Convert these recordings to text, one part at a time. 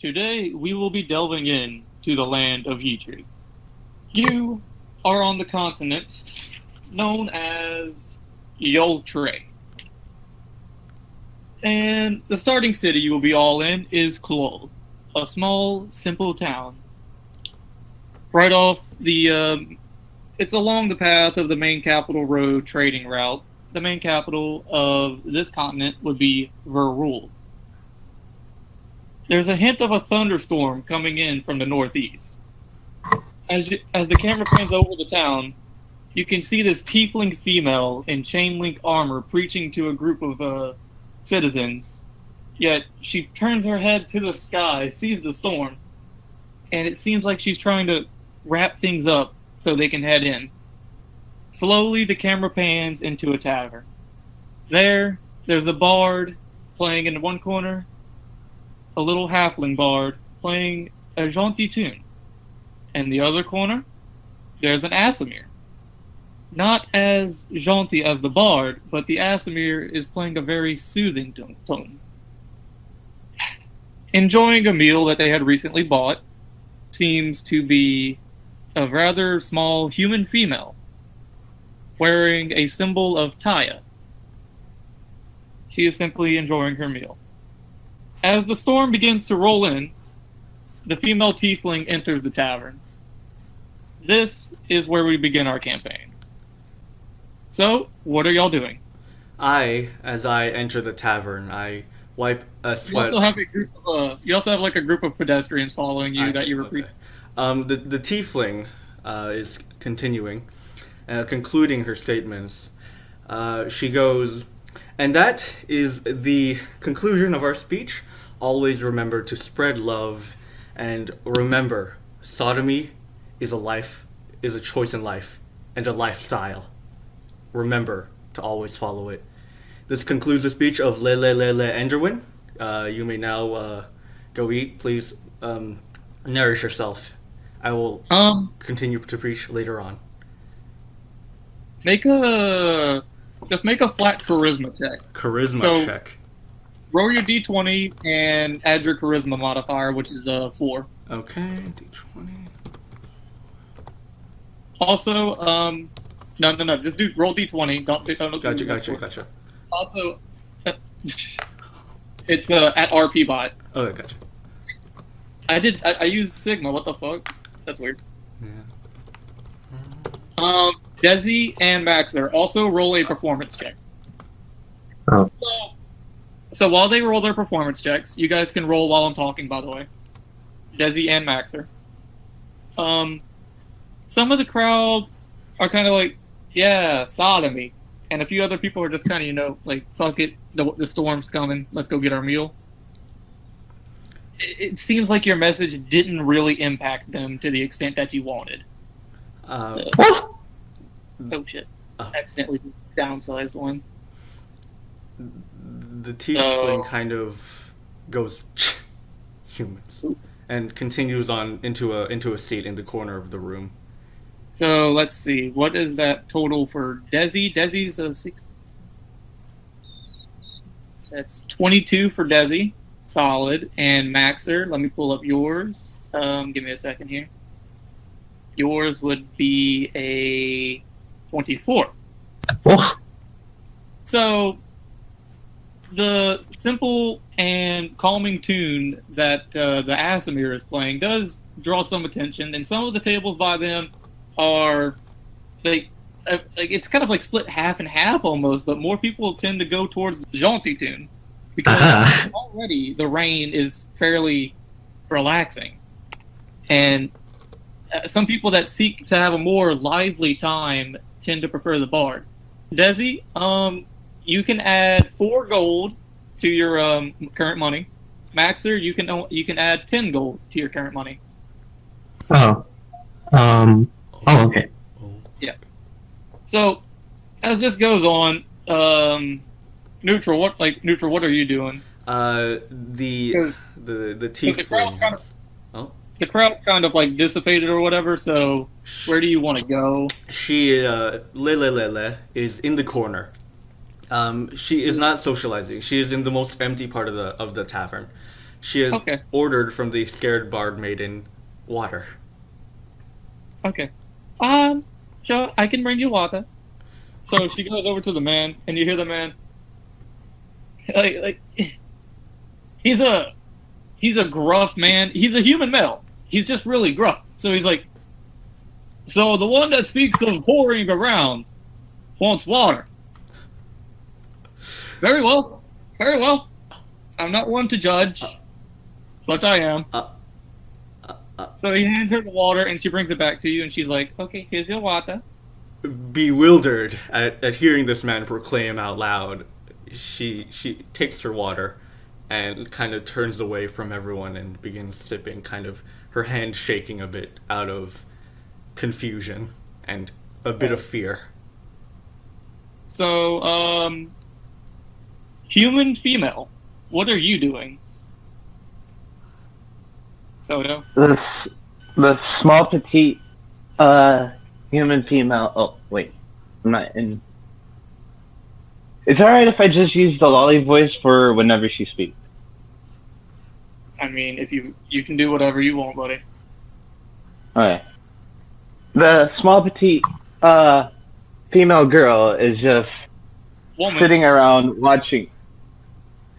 Today, we will be delving in to the land of Yitri. You are on the continent known as Yoltre. And the starting city you will be all in is Klol, a small, simple town. Right off it's along the path of the main capital road trading route. The main capital of this continent would be Verul. There's a hint of a thunderstorm coming in from the northeast. As the camera pans over the town, you can see this tiefling female in chain link armor preaching to a group of citizens. Yet she turns her head to the sky, sees the storm, and it seems like she's trying to wrap things up so they can head in. Slowly, the camera pans into a tavern. There's a bard playing in one corner, a little halfling bard playing a jaunty tune. In the other corner, there's an Aasimar. Not as jaunty as the bard, but the Aasimar is playing a very soothing tone. Enjoying a meal that they had recently bought seems to be a rather small human female wearing a symbol of Taya. She is simply enjoying her meal. As the storm begins to roll in, the female tiefling enters the tavern. This is where we begin our campaign. So, what are y'all doing? As I enter the tavern, I wipe a sweat. You also have like a group of pedestrians following you that you repeat. The tiefling is continuing, concluding her statements. She goes, and that is the conclusion of our speech. Always remember to spread love, and remember, sodomy is a choice in life, and a lifestyle. Remember to always follow it. This concludes the speech of Lelelele Enderwhen. You may now go eat. Please nourish yourself. I will continue to preach later on. Just make a flat charisma check. Charisma check. Roll your d20 and add your charisma modifier, which is 4. Okay, d20. Also, no, just roll d20. Don't Gotcha. Also, it's at RP bot. Oh, gotcha. I used Sigma. What the fuck? That's weird. Yeah. Desi and Maxer also roll a performance check. Oh. So while they roll their performance checks, you guys can roll while I'm talking, by the way. Desi and Maxer. Some of the crowd are kind of like, yeah, sodomy. And a few other people are just kind of, like, fuck it, the storm's coming, let's go get our meal. It seems like your message didn't really impact them to the extent that you wanted. Oh shit. Accidentally downsized one. The tiefling kind of goes humans and continues on into a seat in the corner of the room. So let's see, what is that total for Desi? Desi's a 6. That's 22 for Desi, solid. And Maxer, let me pull up yours. Give me a second here. Yours would be a 24. Oh. So the simple and calming tune that the Aasimar is playing does draw some attention, and some of the tables by them are like it's kind of like split half and half almost, but more people tend to go towards the jaunty tune because already the rain is fairly relaxing, and some people that seek to have a more lively time tend to prefer the bard. Desi, you can add 4 gold to your current money. Maxer, you can add 10 gold to your current money. Okay. Yeah. So, as this goes on, Neutral, what are you doing? The tiefling. The crowd's kind of like dissipated or whatever. So, where do you want to go? She Lelelele is in the corner. She is not socializing. She is in the most empty part of the tavern. She has Okay. ordered from the scared bard maiden water. Okay. Sure, I can bring you water. So she goes over to the man, and you hear the man. Like he's a gruff man. He's a human male. He's just really gruff. So he's like, so the one that speaks of pouring around wants water. Very well. Very well. I'm not one to judge, but I am. So he hands her the water, and she brings it back to you, and she's like, okay, here's your water. Bewildered at hearing this man proclaim out loud, she takes her water and kind of turns away from everyone and begins sipping, kind of her hand shaking a bit out of confusion and a bit of fear. So, human female, what are you doing? Koto? The small petite human female. Oh wait, I'm not in. It's alright if I just use the lolly voice for whenever she speaks. I mean, if you can do whatever you want, buddy. Okay. The small petite female girl is just Woman. sitting around watching.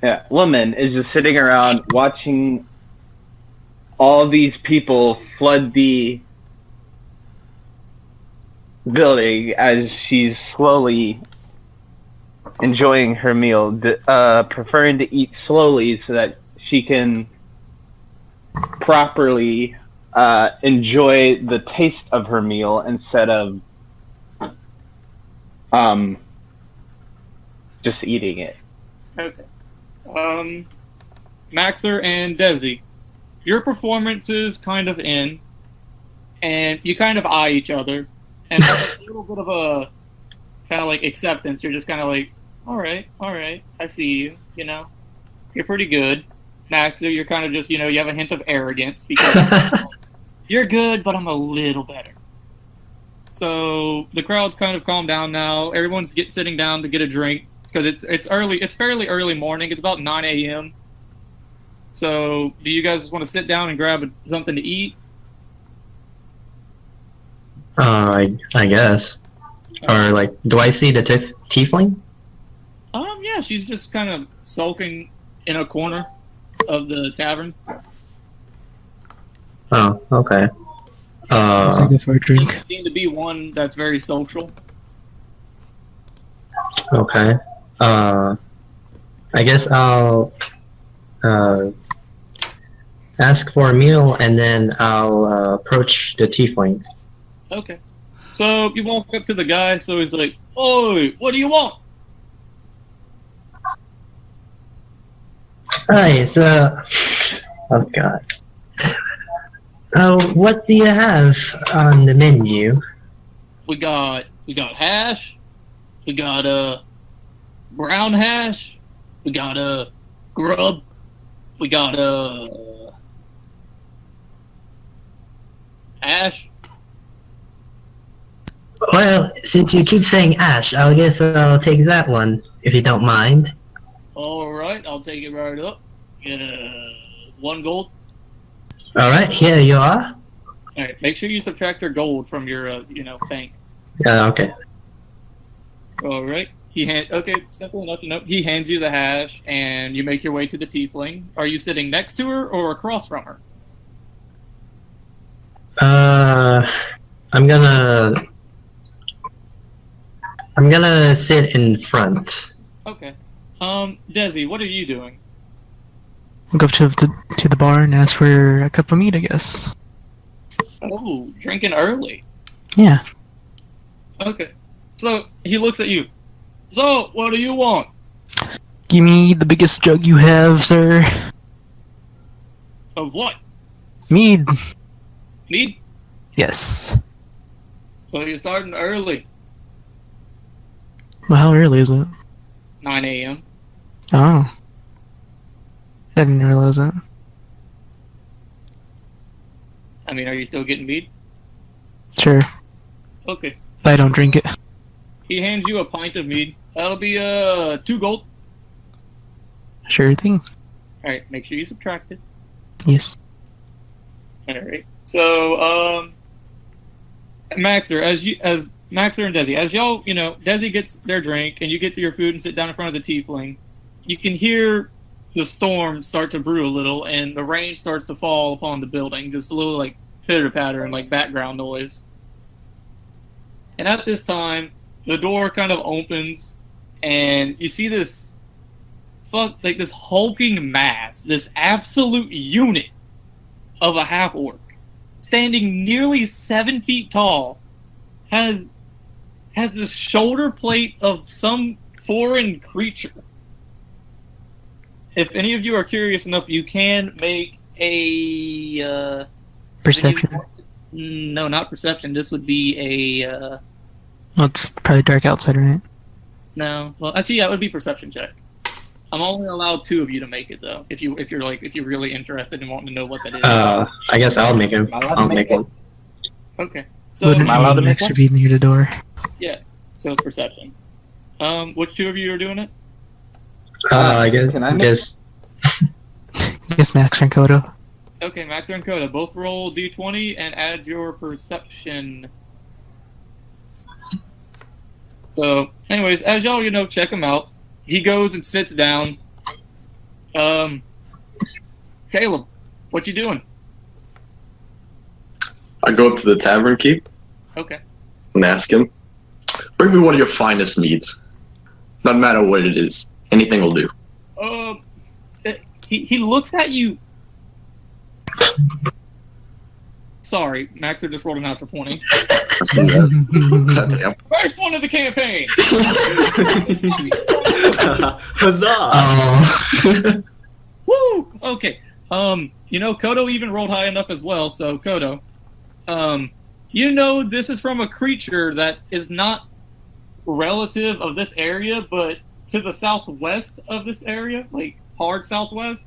Yeah, woman is just sitting around watching all these people flood the building as she's slowly enjoying her meal, preferring to eat slowly so that she can properly enjoy the taste of her meal instead of just eating it. Okay. Maxer and Desi, your performances kind of end, and you kind of eye each other, and there's a little bit of a kind of like acceptance. You're just kind of like, all right, I see you. You know, you're pretty good. Maxer, you're kind of just, you know, you have a hint of arrogance because you're good, but I'm a little better. So the crowd's kind of calmed down now. Everyone's sitting down to get a drink because it's early. It's fairly early morning. It's about 9 a.m. So do you guys just want to sit down and grab something to eat? I guess. Or like, do I see the tiefling? Yeah, she's just kind of sulking in a corner of the tavern. Oh, okay. Let's go for a drink. Doesn't seem to be one that's very social. Okay. I guess I'll ask for a meal and then I'll approach the tiefling. Okay. So you walk up to the guy, so he's like, "Oi, what do you want?" Hi, so... Oh god. What do you have on the menu? We got hash. We got brown hash. We got grub. We got ash. Well, since you keep saying ash, I guess I'll take that one, if you don't mind. All right, I'll take it right up. 1 gold. Alright, here you are. All right, make sure you subtract your gold from your thing. Okay. All right. Okay, simple enough to know. He hands you the hash, and you make your way to the tiefling. Are you sitting next to her or across from her? I'm gonna sit in front. Okay. Desi, what are you doing? We'll go to the bar and ask for a cup of meat, I guess. Oh, drinking early. Yeah. Okay. So he looks at you. So, what do you want? Give me the biggest jug you have, sir. Of what? Mead. Mead? Yes. So you're starting early. Well, how early is it? 9 a.m. Oh. I didn't realize that. I mean, are you still getting mead? Sure. Okay. But I don't drink it. He hands you a pint of mead. That'll be 2 gold. Sure thing. Alright, make sure you subtract it. Yes. Alright. So, Maxer, as Maxer and Desi, as y'all, Desi gets their drink and you get to your food and sit down in front of the tiefling, you can hear the storm start to brew a little and the rain starts to fall upon the building. Just a little, like, pitter-patter and, like, background noise. And at this time, the door kind of opens and you see this this hulking mass, this absolute unit of a half-orc, standing nearly 7 feet tall, has this shoulder plate of some foreign creature. If any of you are curious enough, you can make a Perception. No, not perception. This would be a Well, it's probably dark outside, right? no. Well, actually, yeah, it would be perception check. I'm only allowed 2 of you to make it though. If you're really interested and wanting to know what that is. I guess I'll make him. I'll make one. Okay. So Wouldn't I allowed to an make extra one? be near the door? so it's perception. Which 2 of you are doing it? I guess. Can I make- Yes, Max and Koto. Okay, Max and Koto, both roll d20 and add your perception. So, anyways, as y'all, check him out. He goes and sits down. Caleb, what you doing? I go up to the tavern keep Okay. and ask him, bring me one of your finest meats. Doesn't matter what it is. Anything will do. He looks at you. Sorry, Maxer just rolled an natural 20. I see that. Goddamn. First one of the campaign! Huzzah! Oh. Woo! Okay. Koto even rolled high enough as well, so Koto. This is from a creature that is not relative of this area, but to the southwest of this area, like hard southwest.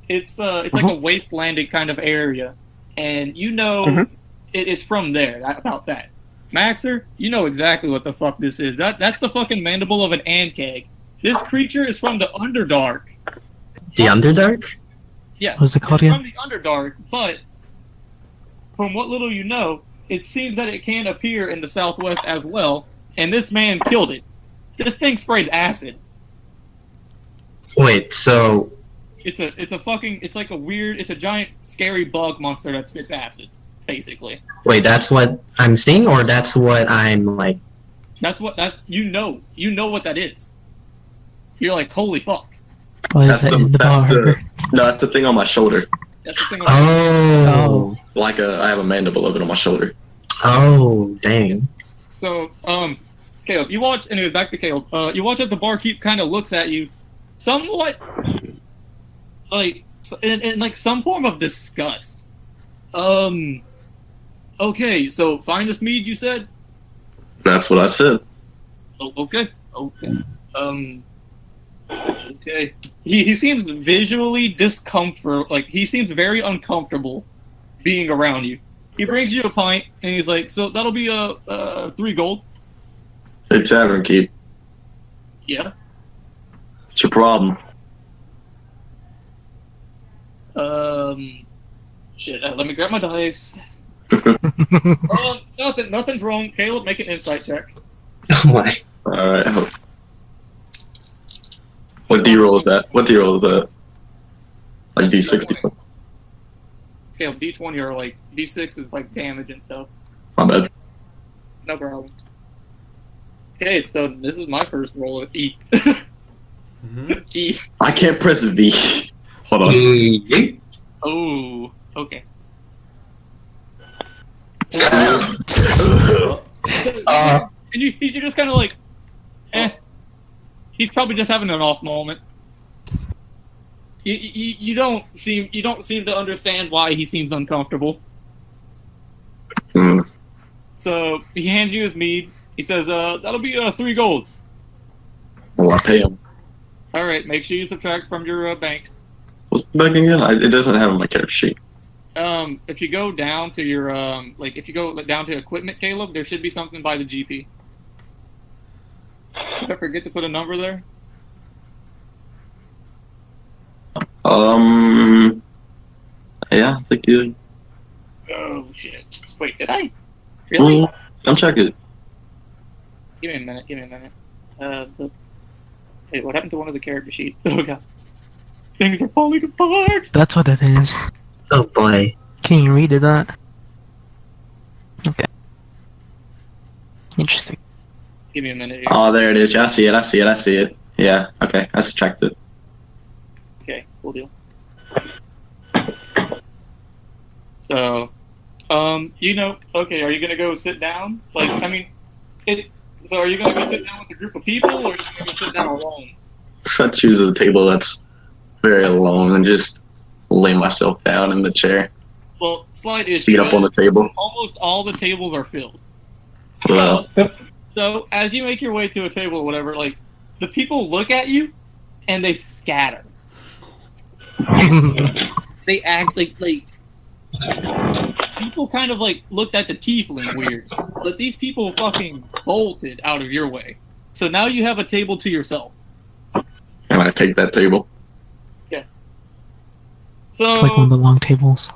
It's like a wastelanded kind of area. And it's from there, about that. Maxer, you know exactly what the fuck this is. That's the fucking mandible of an ant-keg. This creature is from the Underdark. The Underdark? Yeah, What's it called it's again? from the Underdark, but from what little you know, it seems that it can appear in the Southwest as well, and this man killed it. This thing sprays acid. Wait, so It's a giant scary bug monster that spits acid, basically. wait, that's what I'm seeing, or that's what I'm like? You know what that is. You're like, holy fuck. Why is that in the bar? No, that's the thing on my shoulder. That's the thing. Oh. I have a mandible of it on my shoulder. Oh, dang. So, Caleb, you watch. Anyways, back to Caleb. You watch as the barkeep kind of looks at you, somewhat like in like some form of disgust. Okay, so finest mead, you said? That's what I said. Oh, okay. Okay. He seems visually discomfort. Like he seems very uncomfortable being around you. He brings you a pint and he's like, "So that'll be 3 gold." Hey, tavern keep. Yeah. What's your problem? Shit. Let me grab my dice. Nothing's wrong. Caleb, make an insight check. Oh my. Alright. What D-roll is that? Like D60? Caleb, D20 or like D6 is like damage and stuff. My bad. No problem. Okay, so this is my first roll of E. E. I can't press V. Hold on. Oh, okay. And you're just kind of like, he's probably just having an off moment. You don't seem to understand why he seems uncomfortable. Mm. So he hands you his mead. He says, "That'll be 3 gold." Well, I pay him. All right, make sure you subtract from your bank. What's back again? It doesn't have it on my character sheet. If you go down to your if you go down to equipment, Caleb, there should be something by the GP. Did I forget to put a number there? Yeah, I think you. Oh shit! Wait, did I? Really? I'm checking. Give me a minute. Hey, what happened to one of the character sheets? Oh god, things are falling apart. That's what it is. Oh boy. Can you read it? That? Okay. Interesting. Give me a minute here. Oh, there it is. Yeah, I see it. Yeah, okay, I checked it. Okay, cool deal. So, okay, are you gonna go sit down? So are you gonna go sit down with a group of people, or are you gonna go sit down alone? So I choose a table that's very alone and just lay myself down in the chair. Well, slight issue. Feet up on the table. Almost all the tables are filled. Well, So as you make your way to a table or whatever, like, the people look at you and they scatter. They act like people kind of like looked at the tiefling weird, but these people fucking bolted out of your way. So now you have a table to yourself. and I take that table. So Like one of the long tables.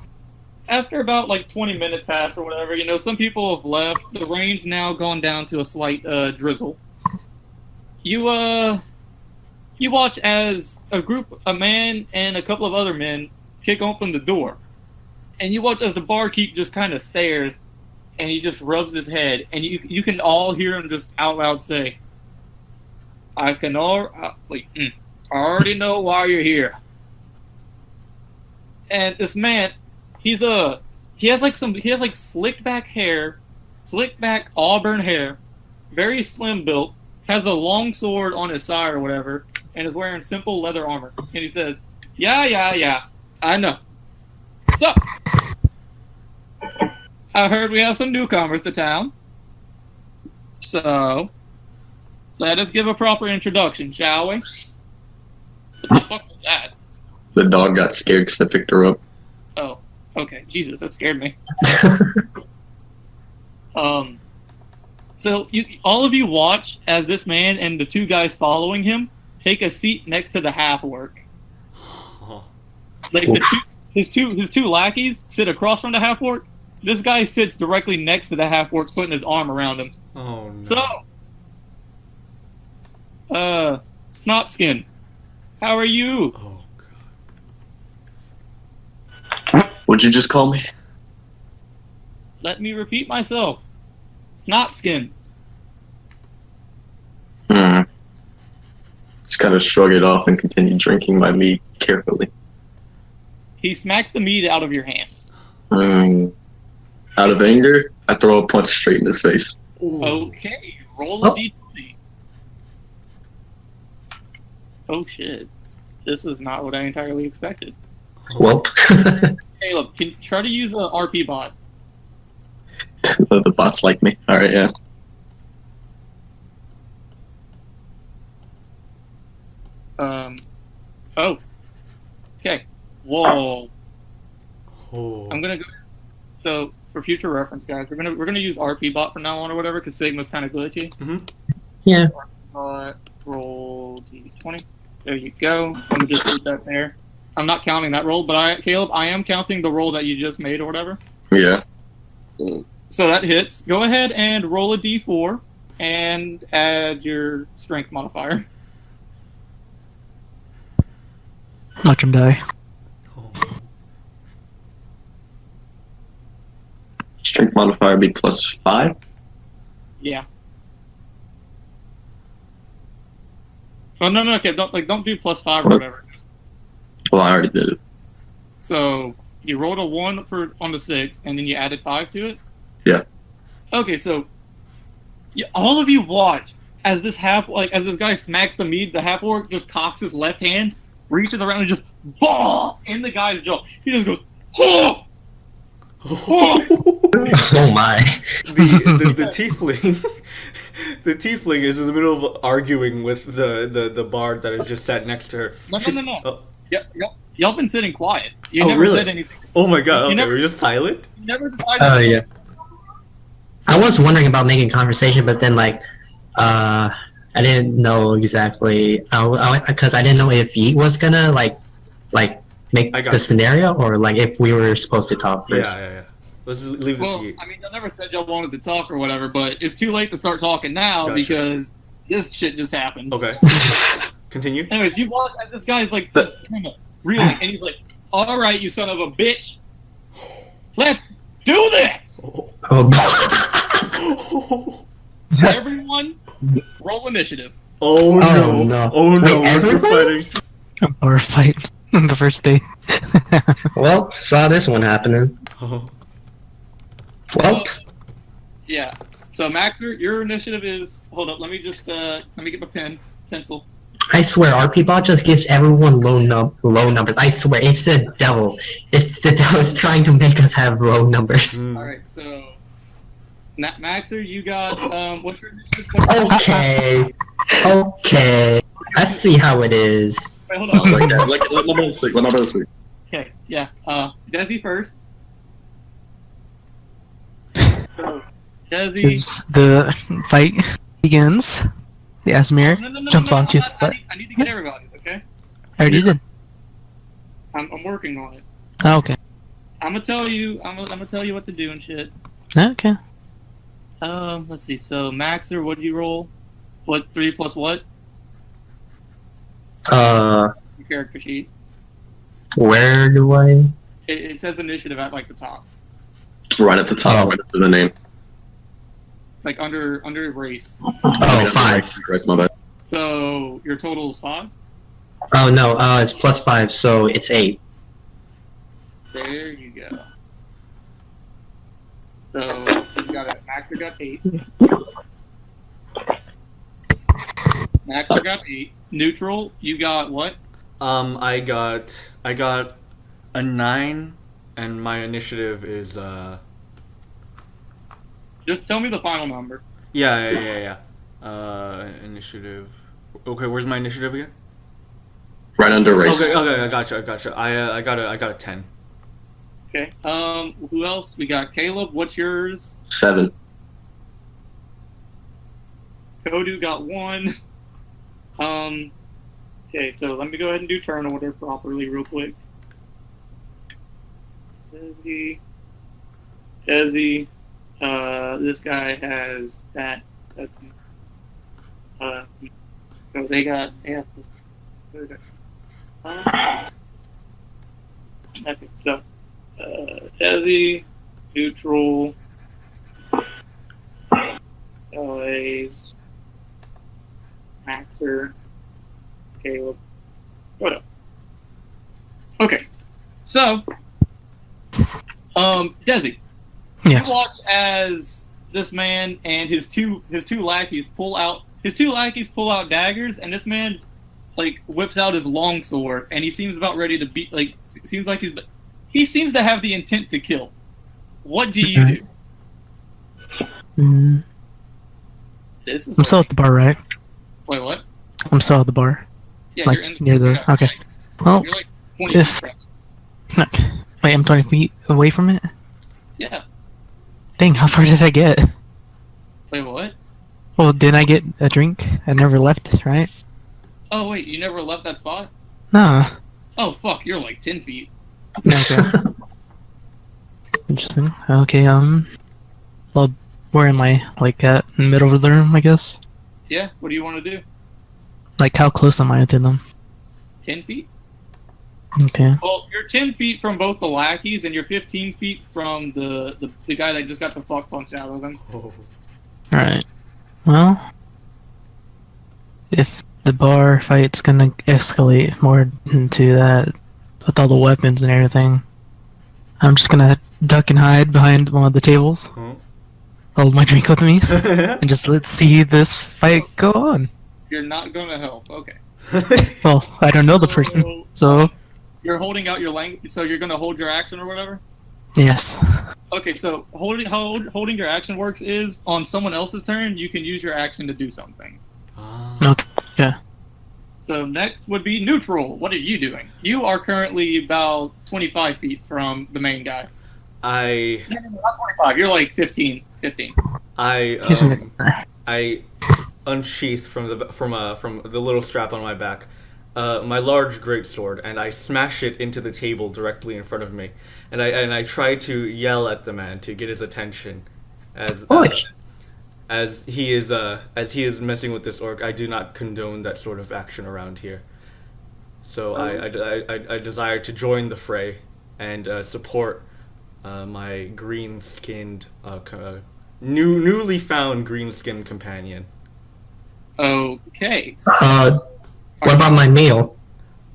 after about like 20 minutes passed or whatever, some people have left. The rain's now gone down to a slight drizzle. You watch as a man and a couple of other men kick open the door. And you watch as the barkeep just kind of stares and he just rubs his head, and you can all hear him just out loud say, I already know why you're here. And this man, he has slicked back auburn hair, very slim built, has a long sword on his side or whatever, and is wearing simple leather armor. And he says, yeah, I know. So, I heard we have some newcomers to town. So, let us give a proper introduction, shall we? What the fuck was that? The dog got scared because I picked her up. Oh, okay. Jesus, that scared me. So all of you watch as this man and the two guys following him take a seat next to the half-orc. Like his two lackeys sit across from the half-orc. This guy sits directly next to the half-orc, putting his arm around him. Oh no. So, Snopskin, how are you? Oh god. What'd you just call me? Let me repeat myself. Snopskin. Just kind of shrug it off and continue drinking my meat carefully. He smacks the meat out of your hand. Out of anger, I throw a punch straight in his face. Ooh. Okay, roll a d20. Oh shit. This is not what I entirely expected. Whoop. Caleb, can you try to use a RP bot? The bots like me. Alright, yeah. Oh. Okay. Whoa. Oh. I'm gonna go. So for future reference, guys, we're gonna use RP bot from now on or whatever, because Sigma's kind of glitchy. Yeah. Roll d20. There you go. I'm gonna just put that there. I'm not counting that roll, but Caleb, I am counting the roll that you just made or whatever. Yeah. So that hits. Go ahead and roll a d4 and add your strength modifier. Watch him die. Strength modifier be +5. Yeah. Oh no, okay, don't do +5 or whatever. Well, I already did it. So you rolled a 1 on the 6, and then you added 5 to it. Yeah. Okay, so all of you watch as this guy smacks the meat. The half-orc just cocks his left hand, reaches around, and just BAH! In the guy's jaw. He just goes, oh! Oh my. The tiefling the tiefling is in the middle of arguing with the bard that is just sat next to her. No. Oh, Y'all been sitting quiet. You Oh, never really? said anything. oh my god, okay, never- we're just silent? You never decided. Oh yeah. I was wondering about making conversation, but then I didn't know exactly. Because I didn't know if Yeet was gonna make I got the you. scenario, or like if we were supposed to talk first? Yeah. Let's just leave this Well, to you. I mean, y'all never said y'all wanted to talk or whatever, but it's too late to start talking now Gotcha. because this shit just happened. Okay. Continue. Anyways, you watch as this guy's like just kind of reeling, and he's like, "All right, you son of a bitch, let's do this." Oh, Everyone, roll initiative. Oh no! no. Oh no! Wait, We're everyone? fighting. A bar fight on the first day. well, saw this one happening. Oh. Well, Yeah. So Maxer, your initiative is. Hold up. Let me just let me get my pencil. I swear, RP-Bot just gives everyone low numbers. I swear, it's the devil. It's the devil's trying to make us have low numbers. Mm. All right. So, Maxer, you got what's your initiative? Okay. Let's see how it is. Wait, hold on. Let my brother speak. Let my brother speak. Okay. Yeah. Desi first. So, Desi. As the fight begins, the Aasimar jumps onto the butt. I need to get everybody. Okay. I already did. I'm working on it. Oh, okay. I'm gonna tell you. I'm gonna tell you what to do and shit. Okay. Let's see. So Maxer, what did you roll? What 3 plus what? Your character sheet. Where do I? It says initiative at like the top, Right at the top, Oh. right after the name. like under race. Oh, 5. Christ, my bad. So your total is 5. Oh no, it's +5, so it's 8. There you go. So you got it. Maxer got 8. Maxer got 8. Neutral, you got what? I got a 9, and my initiative is Just tell me the final number. yeah. Initiative. Okay, where's my initiative again? Right under race. Okay, I gotcha. I got a 10. Okay. Who else? We got Caleb. What's yours? 7. Kodu got 1. Okay, so let me go ahead and do turn order properly real quick. Desi. This guy has that. That's. So they got. Yeah. Okay, so. Desi, neutral. LA's. Maxer. Caleb. What up? Okay. So, Desi, Yes. you watch as this man and his two lackeys pull out daggers, and this man like whips out his longsword, and he seems about ready to beat. Like seems like he seems to have the intent to kill. What do you do? Mm, This is I'm still at the bar, right? wait, what? I'm still at the bar. Yeah, Like, you're in near the- yeah, okay. Well, you're like 20 if- feet from it. Okay. Wait, I'm 20 feet away from it? Yeah. Dang, how far did I get? Wait, what? Well, didn't I get a drink? I never left, right? Oh wait, you never left that spot? No. Oh fuck, you're like 10 feet. Okay. Interesting. Okay, well, where am I? Like, at in the middle of the room, I guess? Yeah. What do you want to do? Like, how close am I to them? 10 feet? Okay. Well, you're 10 feet from both the lackeys, and you're 15 feet from the guy that just got the fuck punched out of him. Oh. Alright. Well, if the bar fight's gonna escalate more into that with all the weapons and everything, I'm just gonna duck and hide behind one of the tables, Oh. hold my drink with me, and just let's see this fight go on. You're not gonna help. Okay. Well, I don't know the person, so You're holding out your language, so you're gonna hold your action or whatever? yes. Okay, so holding your action works is on someone else's turn, you can use your action to do something. Ah. Okay. So next would be neutral. What are you doing? You are currently about 25 feet from the main guy. I No, not 25. You're like 15. Using the I unsheath from the little strap on my back. my large greatsword, and I smash it into the table directly in front of me, and I try to yell at the man to get his attention, as he is messing with this orc. I do not condone that sort of action around here. So I desire to join the fray and support my green-skinned, newly found green-skinned companion. Okay. What about my meal?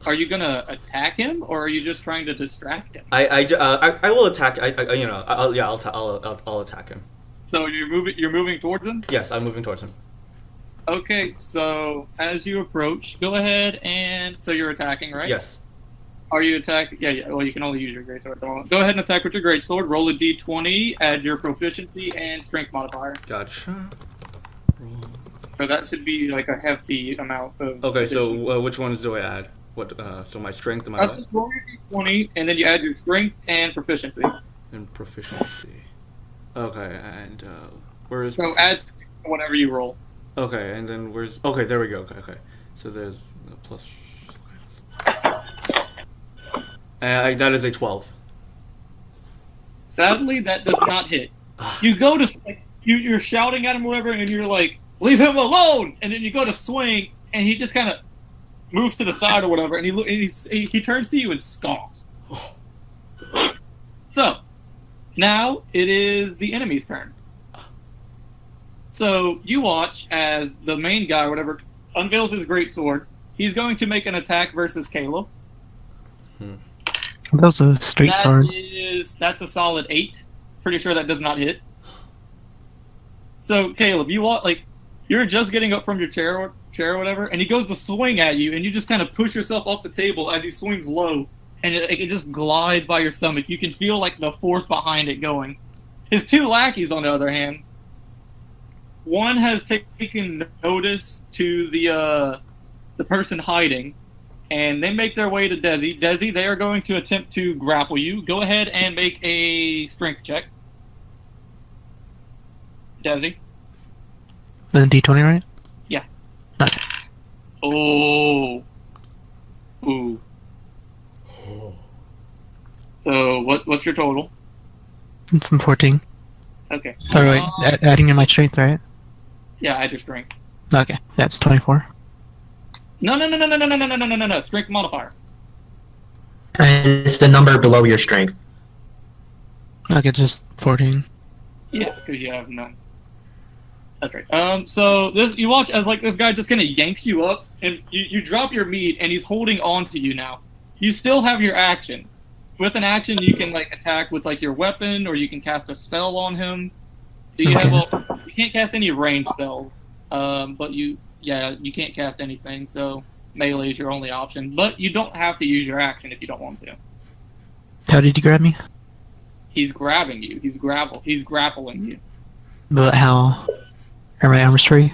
Are you gonna attack him, or are you just trying to distract him? I will attack. I'll attack him. So you're moving towards him? Yes, I'm moving towards him. Okay, so as you approach, go ahead and... So you're attacking, right? Yes. Are you attacking? Yeah, well, you can only use your greatsword at the moment. Go ahead and attack with your greatsword. Roll a d20, add your proficiency and strength modifier. Gotcha. So that should be like a hefty amount of... Okay, so which ones do I add? What? So my strength and my what? Roll your d20, and then you add your strength and proficiency. And proficiency. Okay, and where is... So add whatever you roll. Okay, and then where's... Okay, there we go. Okay. So there's a plus... that is a 12. Sadly, that does not hit. You go to... You're shouting at him or whatever, and you're like, leave him alone! And then you go to swing, and he just kind of moves to the side or whatever, and he turns to you and scoffs. So, now it is the enemy's turn. So you watch as the main guy, or whatever, unveils his greatsword. He's going to make an attack versus Caleb. That was a straight sword. That's a solid 8. Pretty sure that does not hit. So Caleb, you're just getting up from your chair or whatever, and he goes to swing at you, and you just kind of push yourself off the table as he swings low, and it just glides by your stomach. You can feel like the force behind it going. His two lackeys, on the other hand, one has taken notice to the person hiding, and they make their way to Desi. Desi, they are going to attempt to grapple you. Go ahead and make a strength check. Desi. The D20, right? Yeah. Okay. Oh. Ooh. So what's your total? From 14. Okay. Oh, wait, adding in my strength, right? Yeah, add your strength. Okay, that's 24. No. Strength modifier. And it's the number below your strength. Okay, just 14. Yeah, because you have none. That's right. So you watch as this guy just kind of yanks you up, and you drop your meat, and he's holding on to you now. You still have your action. With an action, you can attack with your weapon, or you can cast a spell on him. You can't cast any ranged spells, but you can't cast anything. So melee is your only option, but you don't have to use your action if you don't want to. How did you grab me? He's grabbing you. He's grappling you. But how? Are my arms free?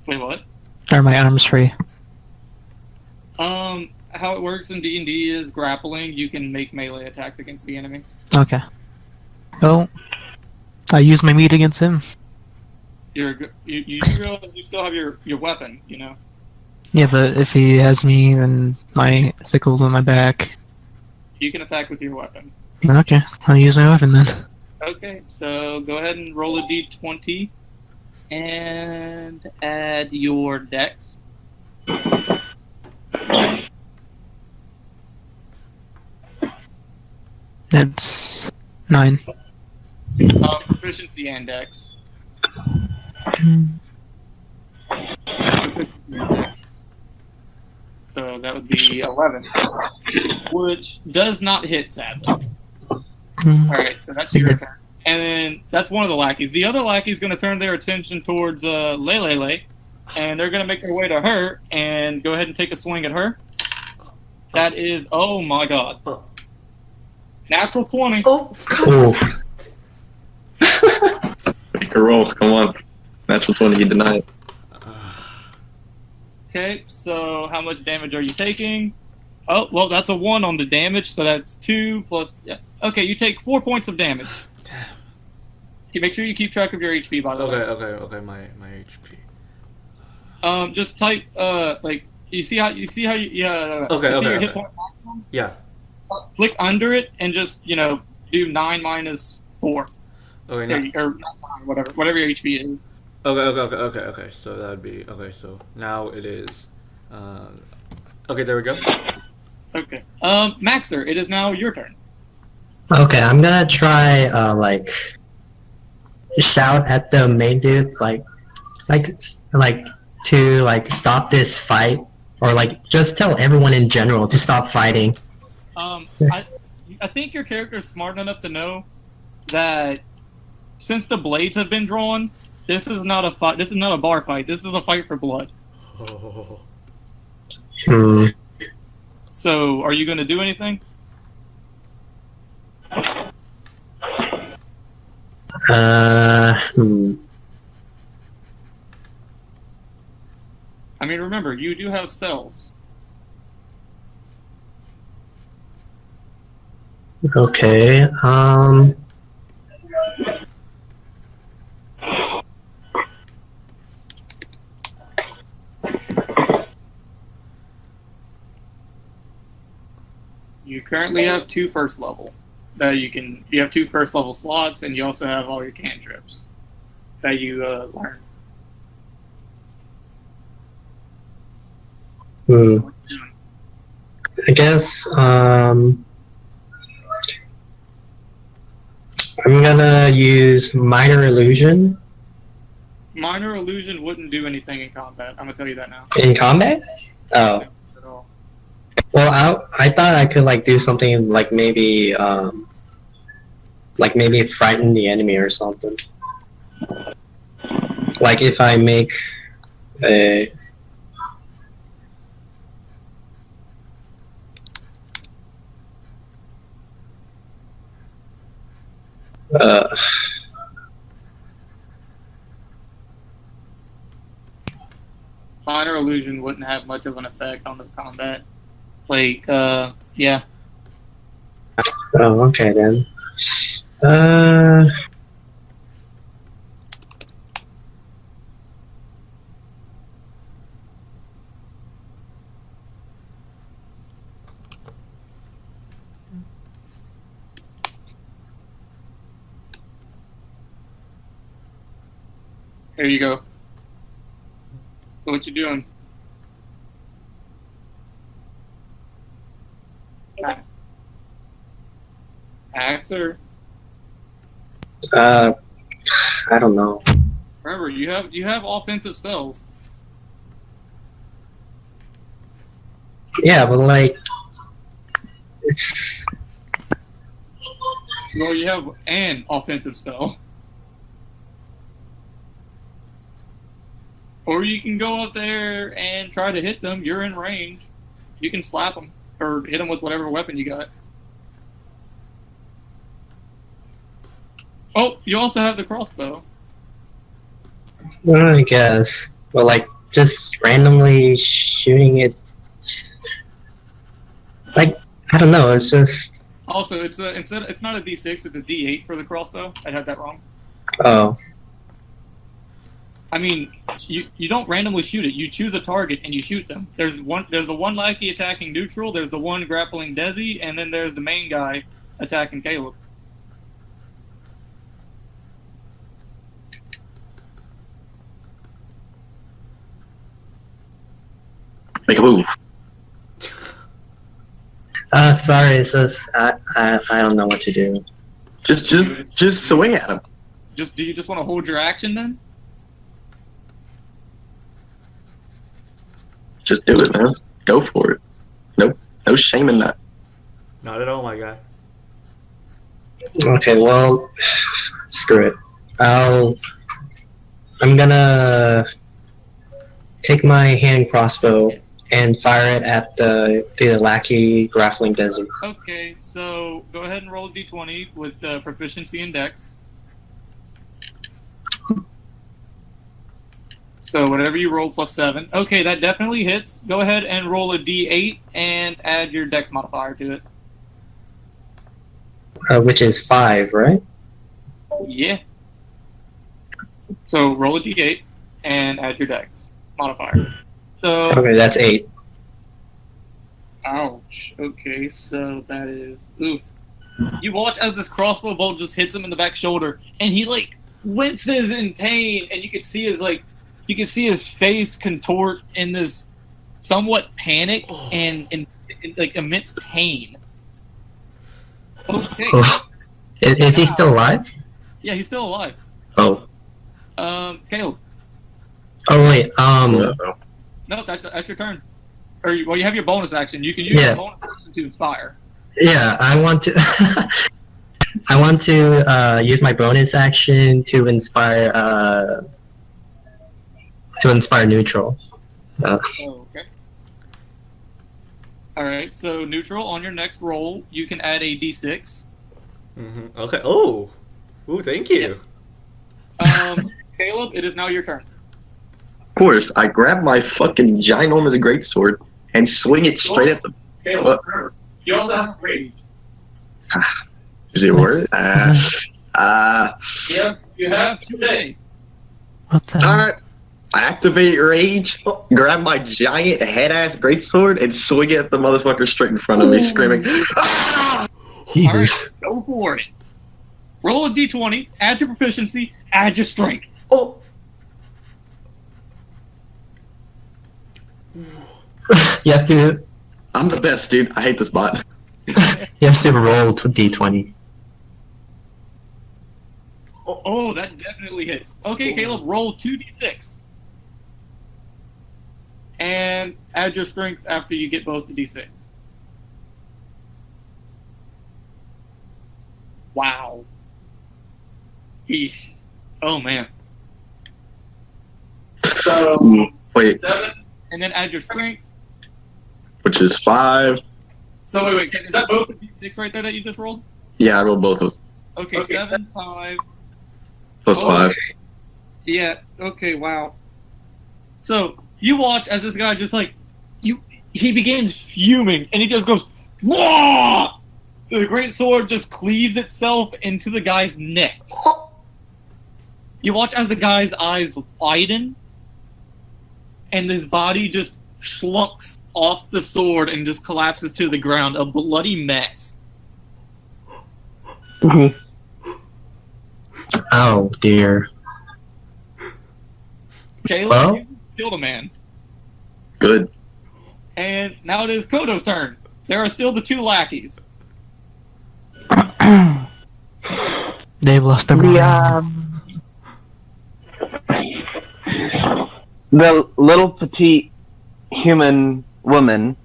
Wait, what? Are my arms free? How it works in D&D is grappling. You can make melee attacks against the enemy. Okay. Well, I use my meat against him. You realize you still have your weapon, you know? Yeah, but if he has me and my sickles on my back... You can attack with your weapon. Okay, I'll use my weapon then. Okay, so go ahead and roll a d20 and add your dex. That's 9. Proficiency and dex. Proficiency and dex. So that would be 11. Which does not hit, sadly. Alright, so that's your turn. And then that's one of the lackeys. The other lackey is going to turn their attention towards Lelelele, and they're going to make their way to her and go ahead and take a swing at her. That is, oh my god. Natural 20. Oh. Make a roll, come on. Natural 20, you deny it. Okay, so how much damage are you taking? Oh, well, that's a 1 on the damage, so that's 2 plus... Yeah. Okay, you take 4 points of damage. Damn. Okay, make sure you keep track of your HP, by the way. Okay, my HP. Just type, You see how you yeah. Okay, you see okay, your hit okay. point maximum? Yeah. Click under it and just do 9 minus 4. Okay. There Now, you, or not 9, whatever your HP is. okay. So that would be okay. So now it is. Okay, there we go. Okay. Maxer, it is now your turn. Okay, I'm gonna try shout at the main dudes to stop this fight, or just tell everyone in general to stop fighting. I think your character is smart enough to know that since the blades have been drawn, this is not a fight. This is not a bar fight. This is a fight for blood. Oh. Hmm. So, are you going to do anything? Hmm. I mean, remember, you do have spells. Okay. You currently have 2 first level that you have 2 first level slots, and you also have all your cantrips that you learn. I guess I'm gonna use minor illusion Minor illusion wouldn't do anything in combat. I'm gonna tell you that now. in combat. Oh, At all. well, I thought I could do something maybe frighten the enemy or something. Like if I make a Minor illusion wouldn't have much of an effect on the combat. Yeah. Oh, okay then. There you go. So what you doing? Axer? I don't know. Remember, you have offensive spells. Yeah, but it's Well, you have an offensive spell. Or you can go out there and try to hit them. You're in range. You can slap them or hit them with whatever weapon you got. Oh, you also have the crossbow. I guess. But just randomly shooting it. I don't know. It's just. Also, it's not a D6. It's a D8 for the crossbow. I had that wrong. Oh. I mean, you don't randomly shoot it. You choose a target and you shoot them. There's the one lackey attacking neutral. There's the one grappling Desi, and then there's the main guy attacking Caleb. Make a move. Sorry. It's just I don't know what to do. Just swing at him. Do you just want to hold your action then? Just do it, man. Go for it. No shame in that. Not at all, my guy. Okay, well, screw it. I'm gonna take my hand crossbow and fire it at the lackey grappling Desi. Okay, so go ahead and roll a d20 with proficiency in Dex. So whatever you roll plus 7. Okay, that definitely hits. Go ahead and roll a d8 and add your Dex modifier to it. Which is 5, right? Yeah. So roll a d8 and add your Dex modifier. So Okay, that's 8. Ouch. Okay, so that is oof. You watch as this crossbow bolt just hits him in the back shoulder, and he like winces in pain, and you can see his face contort in this somewhat panic and like immense pain. Okay. Is he still alive? Yeah, he's still alive. Oh. Caleb. Oh wait. No, that's your turn. Or you have your bonus action. You can use your bonus action to inspire. Yeah, I want to. I want to use my bonus action to inspire. To inspire neutral. Okay. All right. So neutral on your next roll, you can add a d6. Mm-hmm. Okay. Oh. Ooh, thank you. Caleb, it is now your turn. Of course, I grab my fucking ginormous greatsword and swing it straight at the. Caleb, you also have rage. Is it word? Yeah, you have 2 days. What the? Alright. I activate rage, grab my giant head-ass greatsword, and swing it at the motherfucker straight in front of me, screaming, "Ah!" All right, go for it. Roll a d20, add your proficiency, add your strength. Oh. You have to. I'm the best, dude. I hate this bot. You have to roll d20. Oh, that definitely hits. Okay, Caleb, roll 2d6. And add your strength after you get both the d6. Wow. Eesh. Oh, man. So, Wait, 7, and then add your strength. which is 5. So, wait, is that both the d6 right there that you just rolled? Yeah, I rolled both of them. Okay, 7, 5. Plus 5. Yeah, okay, wow. So, you watch as this guy just like, he begins fuming, and he just goes, "Wah!" The great sword just cleaves itself into the guy's neck. You watch as the guy's eyes widen, and his body just slumps off the sword and just collapses to the ground, a bloody mess. Oh dear. Caleb, Well? you killed a man. Good. And now it is Koto's turn. There are still the 2 lackeys. They've lost their mind. The little petite human woman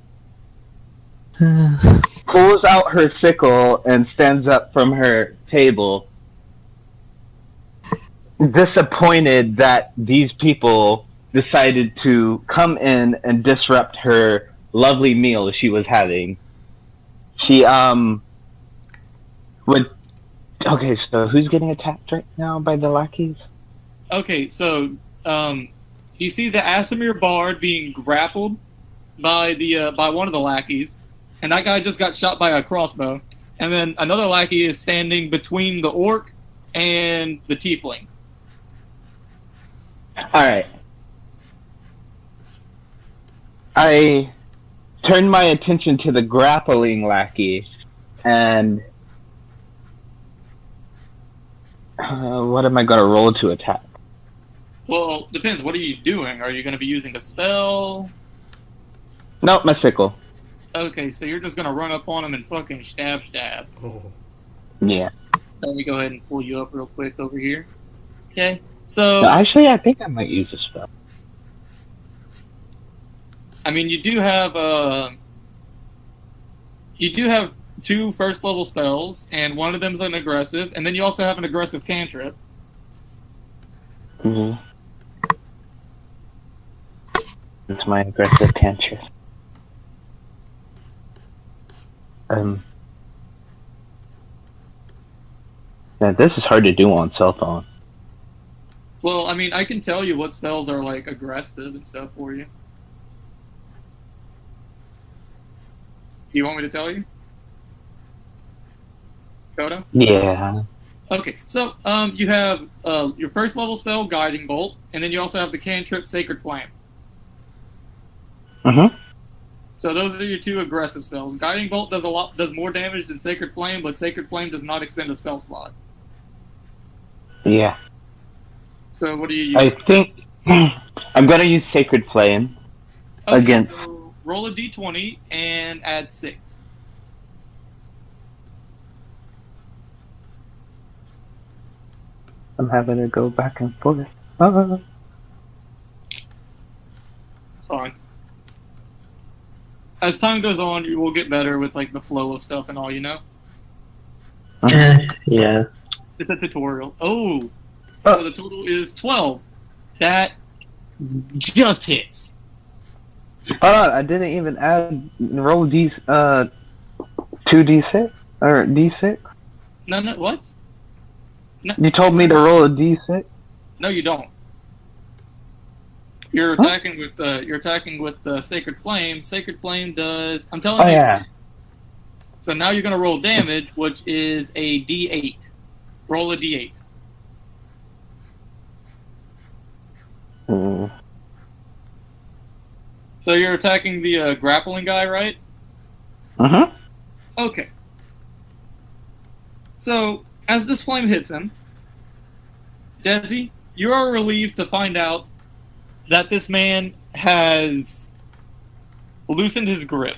pulls out her sickle and stands up from her table, disappointed that these people decided to come in and disrupt her lovely meal she was having. She would. Okay, so who's getting attacked right now by the lackeys? Okay, so you see the Aasimar Bard being grappled by by one of the lackeys, and that guy just got shot by a crossbow. And then another lackey is standing between the orc and the tiefling. Alright. I turn my attention to the grappling lackey, and what am I going to roll to attack? Well, depends. What are you doing? Are you going to be using a spell? Nope, my sickle. Okay, so you're just going to run up on him and fucking stab. Oh. Yeah. Let me go ahead and pull you up real quick over here. Okay, so... No, actually, I think I might use a spell. I mean, you do have 2 first level spells, and one of them is an aggressive, and then you also have an aggressive cantrip. Mm-hmm. It's my aggressive cantrip. Yeah, this is hard to do on cell phone. Well, I mean, I can tell you what spells are like aggressive and stuff for you. Do you want me to tell you? Koto? Yeah. Okay, so you have your first level spell, Guiding Bolt, and then you also have the cantrip, Sacred Flame. Mm-hmm. So those are your two aggressive spells. Guiding Bolt does more damage than Sacred Flame, but Sacred Flame does not expend a spell slot. Yeah. So what do you use? I think I'm gonna use Sacred Flame. Okay, again. So roll a d20 and add 6. I'm having to go back and forth. Fine. As time goes on, you will get better with like the flow of stuff and all, you know? Yeah. It's a tutorial. Oh! So the total is 12. That just hits. Hold on, I didn't even add roll 2d6 or d6. No, what? You told me to roll a d6. No, you don't. You're attacking with Sacred Flame. Sacred Flame does. I'm telling Oh you. yeah. So now you're gonna roll damage, which is a d8. Roll a d8. So you're attacking the grappling guy, right? Okay. So, as this flame hits him, Desi, you are relieved to find out that this man has loosened his grip.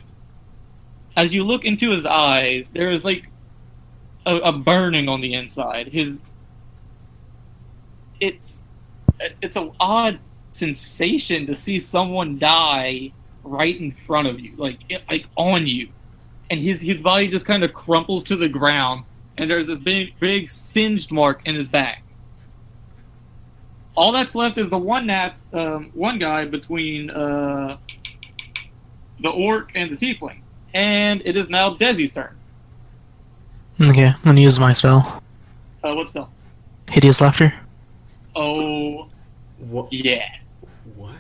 As you look into his eyes, there is like a burning on the inside. It's an odd sensation to see someone die right in front of you, like on you, and his body just kind of crumples to the ground, and there's this big singed mark in his back. All that's left is the one guy between the orc and the tiefling, and it is now Desi's turn. Okay, I'm gonna use my spell. What spell? Hideous Laughter. Oh, What? yeah. What?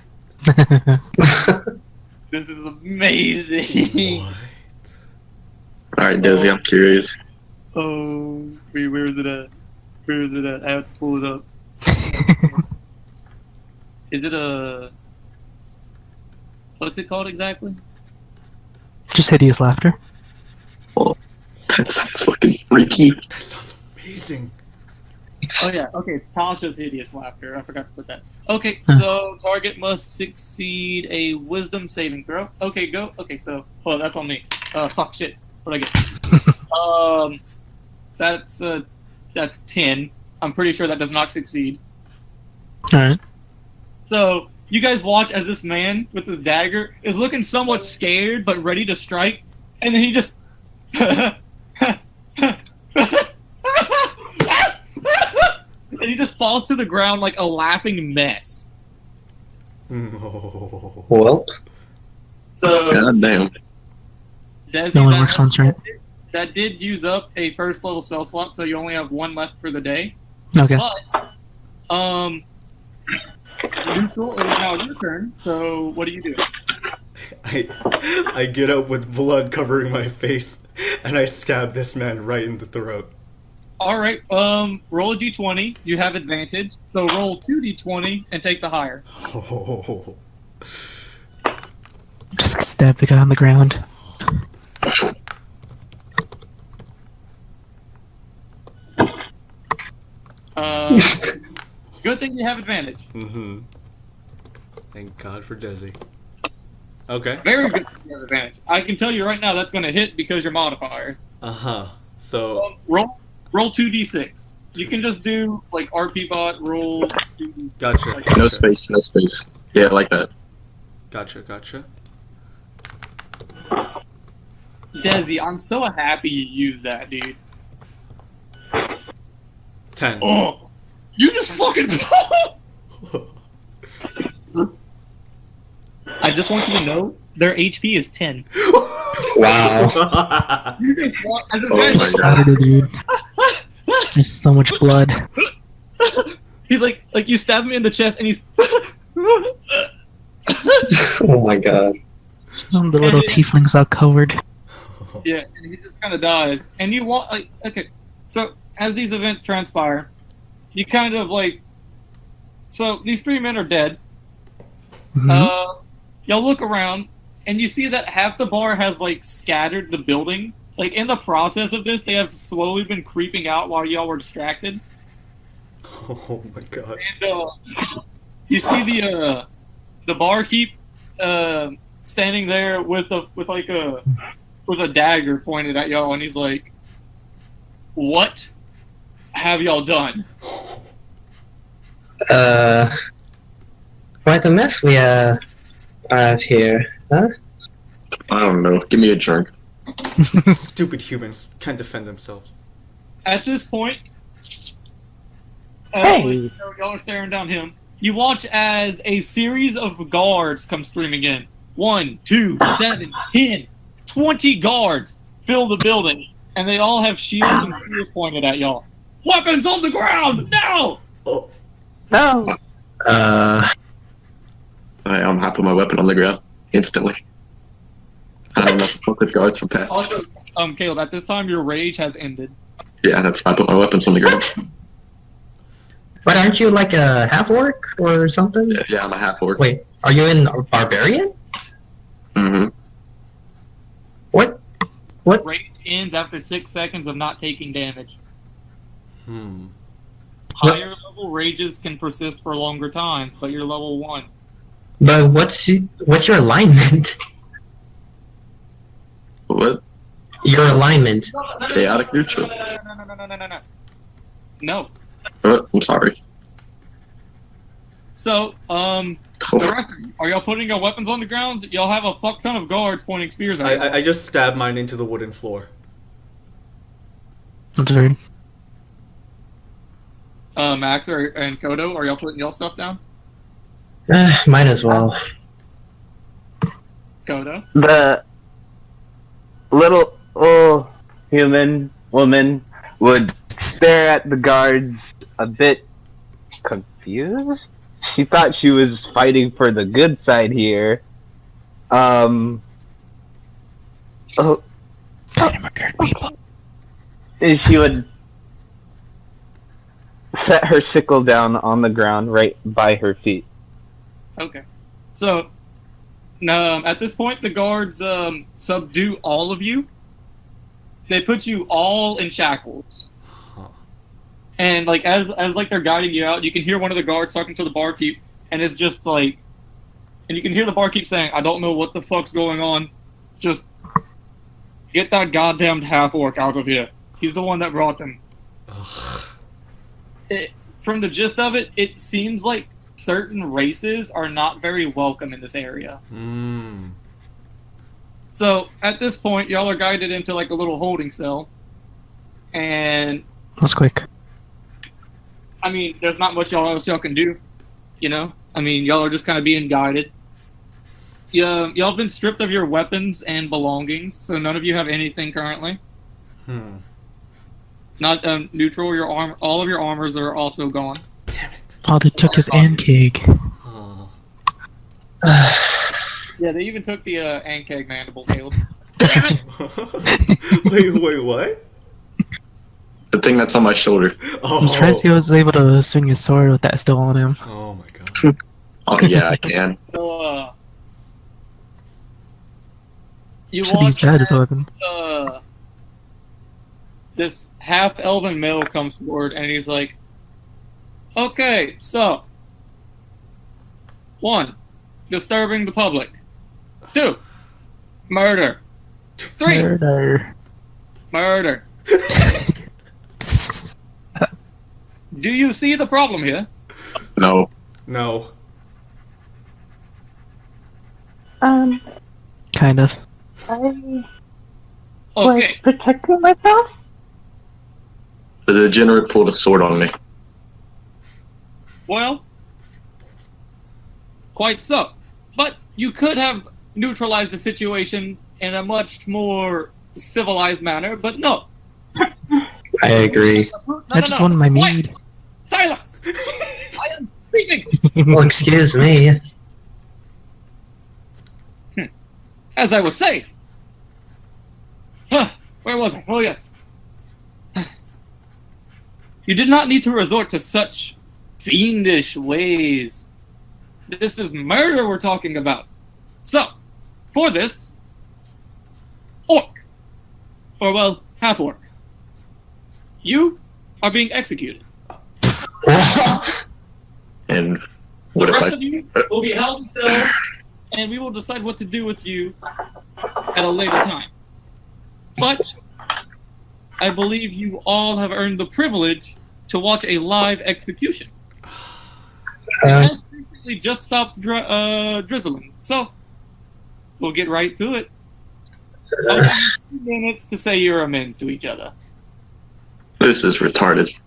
This is amazing. What? Alright, Desi, I'm curious. Oh, wait, where is it at? Where is it at? I have to pull it up. Is it a... What's it called exactly? Just Hideous Laughter. That sounds fucking freaky. That sounds amazing. Oh yeah, okay, it's Tasha's Hideous Laughter. I forgot to put that. Okay, so target must succeed a Wisdom saving throw. Okay, go. Okay, so... Well, that's on me. Fuck, shit. What'd I get? That's 10. I'm pretty sure that does not succeed. Alright. So, you guys watch as this man with his dagger is looking somewhat scared but ready to strike, and then he just... and he just falls to the ground like a laughing mess. No. Well, So, God damn. Desi, No one works once, right? that did use up a first level spell slot, so you only have one left for the day. Okay. But, Neutral, it is now your turn, so what do you do? I get up with blood covering my face, and I stab this man right in the throat. Alright, roll a d20, you have advantage, so roll 2d20 and take the higher. Oh. Just stab the guy on the ground. Good thing you have advantage. Mm-hmm. Thank God for Desi. Okay. Very good thing you have advantage. I can tell you right now that's going to hit because your modifier. Uh-huh. So... Roll 2d6. You can just do, like, RP bot, roll... Gotcha. No space, no space. Yeah, like that. Gotcha. Desi, I'm so happy you used that, dude. 10. Oh! You just fucking... I just want you to know, their HP is 10. wow. You just want... As this Oh guy's my just- God. Started, dude. There's so much blood. He's like you stab him in the chest and he's... Oh my god. The little tiefling's all covered. Yeah, and he just kind of dies. And you want, like, okay, so as these events transpire, you kind of like, so these three men are dead. Mhm. Y'all look around, and you see that half the bar has like scattered the building. Like in the process of this, they have slowly been creeping out while y'all were distracted. Oh my god. And you see the barkeep standing there with a dagger pointed at y'all, and he's like, "What have y'all done?" Quite a mess we have here, huh? I don't know. Give me a drink. Stupid humans can't defend themselves. At this point, Hey! y'all are staring down him. You watch as a series of guards come streaming in. 1, 2, 7, 10, 20 guards fill the building, and they all have shields and spears pointed at y'all. Weapons on the ground! Now! Oh. No! I'm happy with my weapon on the ground instantly. I don't know fuck with guards from past. Also, Caleb, at this time your rage has ended. Yeah, that's why I put my weapons on the ground. But aren't you like a half-orc or something? Yeah, I'm a half-orc. Wait, are you in Barbarian? Mm-hmm. What? Rage ends after 6 seconds of not taking damage. Hmm. Higher level rages can persist for longer times, but you're level 1. But what's your alignment? What? Your alignment. Chaotic neutral. No. I'm sorry. So, the rest of you, are y'all putting your weapons on the ground? Y'all have a fuck ton of guards pointing spears at you. I just stabbed mine into the wooden floor. That's weird. Max and Koto, are y'all putting y'all stuff down? Might as well. Koto? The little human woman would stare at the guards a bit confused. She thought she was fighting for the good side here. And she would set her sickle down on the ground right by her feet. Okay. So, at this point, the guards subdue all of you. They put you all in shackles. Huh. And like as like they're guiding you out, you can hear one of the guards talking to the barkeep, and it's just like, and you can hear the barkeep saying, "I don't know what the fuck's going on. Just get that goddamned half-orc out of here. He's the one that brought them." Ugh. From the gist of it, it seems like certain races are not very welcome in this area. Hmm. So at this point, y'all are guided into like a little holding cell, and That's quick. I mean, there's not much y'all can do, you know. I mean, y'all are just kind of being guided. Y'all have been stripped of your weapons and belongings, so none of you have anything currently. Hmm. Not neutral. Your arm, all of your armors are also gone. Damn it. All they took is Ankeg. Oh. Yeah, they even took the Ankeg mandible, Caleb. Wait, what? The thing that's on my shoulder. Oh. I'm surprised he was able to swing his sword with that still on him. Oh my god. Oh yeah, I can. So, you Should have watch used that as a weapon. this half-elven male comes forward, and he's like, "Okay, so 1, disturbing the public. 2, murder. 3, Murder. murder. Do you see the problem here?" No. No. Kind of. I Okay, protecting myself? The degenerate pulled a sword on me. well, quite so. But you could have neutralized the situation in a much more civilized manner, but no. I agree. I just wanted my Quiet! mead. Silence! I am speaking! Well, excuse me. As I was saying. Where was I? Oh, yes. You did not need to resort to such fiendish ways. This is murder we're talking about. So, For this, orc, or well, half-orc, you are being executed. And The what if rest I? of you will be held in cells, and we will decide what to do with you at a later time. But I believe you all have earned the privilege to watch a live execution. It has recently just stopped drizzling, so we'll get right to it. I'll give you 2 minutes to say your amends to each other. This is retarded.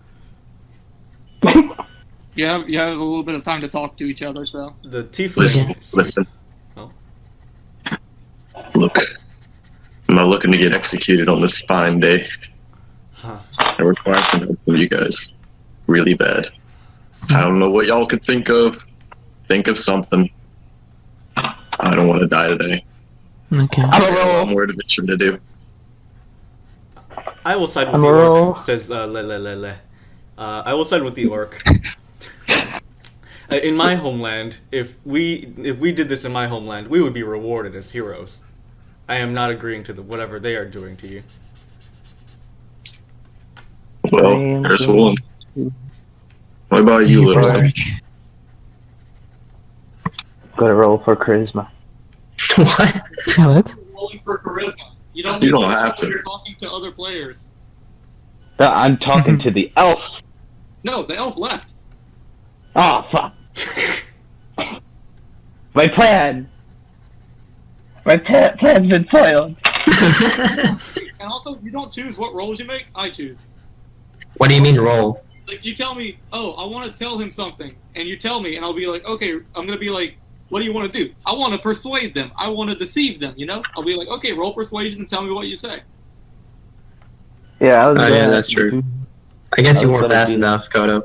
You have a little bit of time to talk to each other, so. The tiefling. Listen. Oh. Look, I'm not looking to get executed on this fine day. Huh. I require some help from you guys, really bad. I don't know what y'all could think of. Think of something. I don't want to die today. Okay. I got a lot more adventure to do. I will side with the orc, says Lelelele. I will side with the orc. In my homeland, if we did this in my homeland, we would be rewarded as heroes. I am not agreeing to whatever they are doing to you. Well, there's one. What about you, little son? Gotta roll for charisma. What? What? Rolling for charisma. You don't have to. You're talking to other players. I'm talking to the elf. No, the elf left. Oh, fuck. My plan. My plan's been foiled. And also, you don't choose what rolls you make. I choose. What do you mean roll? Like, you tell me, oh, I want to tell him something, and you tell me, and I'll be like, okay, I'm gonna be like, what do you want to do? I want to persuade them. I want to deceive them. You know? I'll be like, okay, roll persuasion and tell me what you say. Yeah, I was. Yeah, that's true. I guess you was weren't gonna fast be- enough, Koto.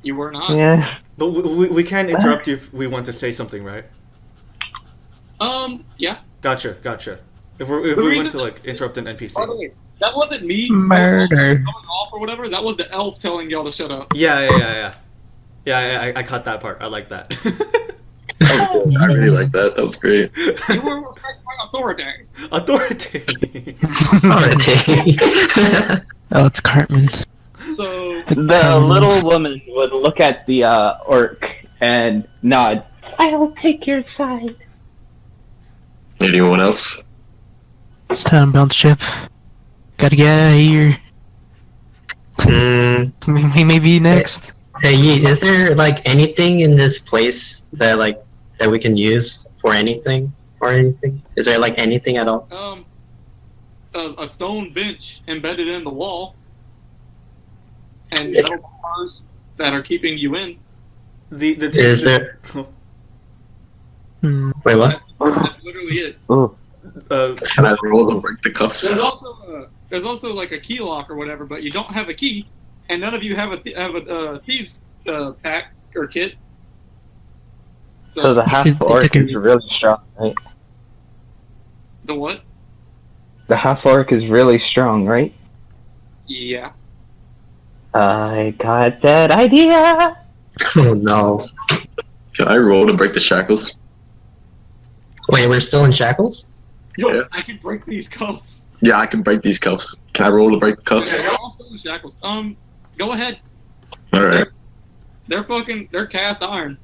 You were not. Yeah. But we can't interrupt you if we want to say something, right? Yeah. Gotcha. If we reason- want to like interrupt an NPC. By the way, that wasn't me Murder. going off or whatever. That was the elf telling y'all to shut up. Yeah. Yeah, I caught that part. I like that. I really like that. That was great. You were my authority. Authority. Alright. Oh, it's Cartman. So The little woman would look at the orc and nod. I'll take your side. Anyone else? It's time to bounce ship. Gotta get out of here. Maybe next. Hey, Yeet, is there like anything in this place that we can use for anything or anything? Is there like anything at all? a stone bench embedded in the wall, and metal bars that are keeping you in. Is there? Wait, what? That's literally it. Ooh. Can I roll to break the cuffs? There's also like a key lock or whatever, but you don't have a key, and none of you have a thieves pack or kit. So the half-orc is really strong, right? The what? The half-orc is really strong, right? Yeah. I got that idea! Oh no. Can I roll to break the shackles? Wait, we're still in shackles? Yo, Yeah. I can break these cuffs. Yeah, I can break these cuffs. Can I roll to break the cuffs? Yeah, you're all still in shackles. Go ahead. Alright. They're cast iron.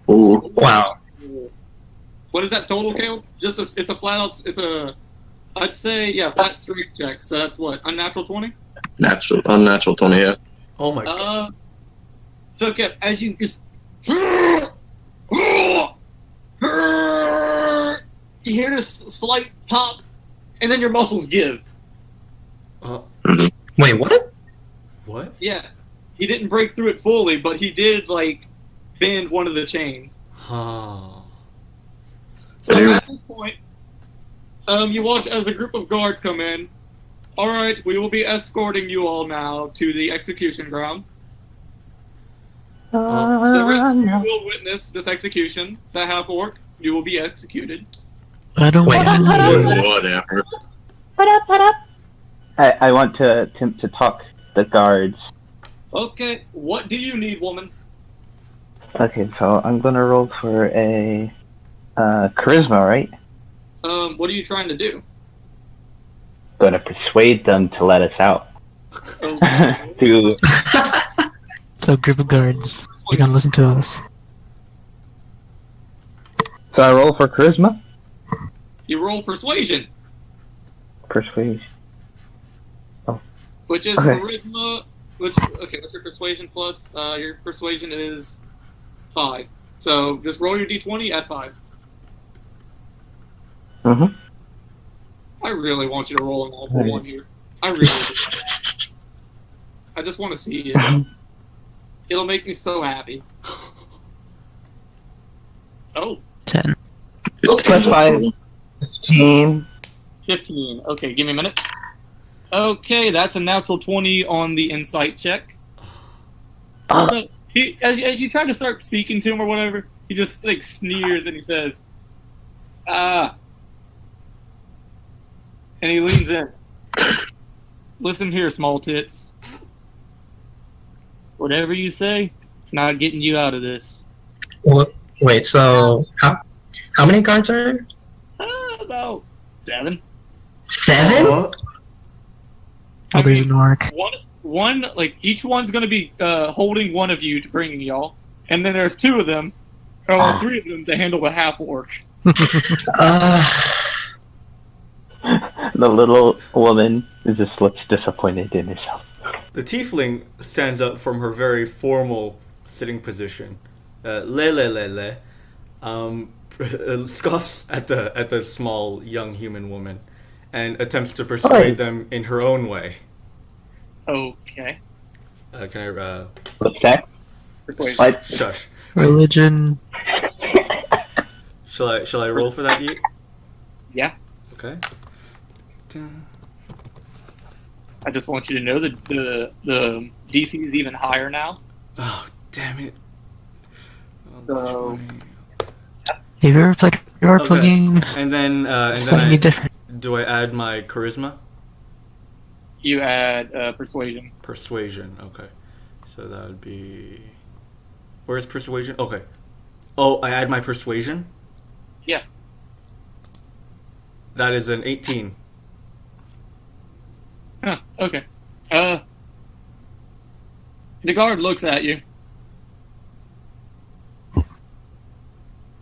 Ooh. Wow. What is that total, Caleb? It's a flat out, I'd say, yeah, flat strength check. So that's what, unnatural 20? Unnatural 20, yeah. Oh my god. So, Kev, as you just... You hear this slight pop, and then your muscles give. Wait, what? What? Yeah. He didn't break through it fully, but he did, bend one of the chains. Huh. So Anyway. at this point, you watch as a group of guards come in. Alright, we will be escorting you all now to the execution ground. The rest of you will witness this execution. The half-orc, you will be executed. I don't Wait. Whatever. I want to attempt to talk the guards. Okay, what do you need, woman? Okay, so I'm gonna roll for a charisma, right? What are you trying to do? Gonna persuade them to let us out. Okay. To So, group of guards, you can listen to us. so I roll for charisma. You roll persuasion, Persuasion. which is Okay. charisma. What's your persuasion plus? Your persuasion is 5. So just roll your d20 at 5. Mm-hmm. I really want you to roll an all for 1 here. I really do. I just want to see it. It'll make me so happy. Oh, 10. Plus 5. 15. 15. Okay, give me a minute. Okay, that's a natural 20 on the insight check. So as you try to start speaking to him or whatever, he just like sneers and he says, "Ah," and he leans in. Listen here, small tits. Whatever you say, it's not getting you out of this. Wait, so how many guards are there? About 7. 7? What? Oh, there's an orc. One, like each one's gonna be holding one of you to bringing y'all, and then there's 2 of them, or 3 of them to handle the half orc. The little woman just looks disappointed in herself. The tiefling stands up from her very formal sitting position. Lelelele, scoffs at the small young human woman, and attempts to persuade them in her own way. Okay. Can I What's that? Persuasion. What? shush? Religion. Shall I roll for that, Yeet? Yeah. Okay. I just want you to know that the DC is even higher now. Oh, damn it. So- 20. Have you ever played a role Okay. game? And then Slightly different. do I add my charisma? You add persuasion. Persuasion. Okay. So that would be. Where's persuasion? Okay. Oh, I add my persuasion? Yeah. That is an 18. Huh, okay. The guard looks at you.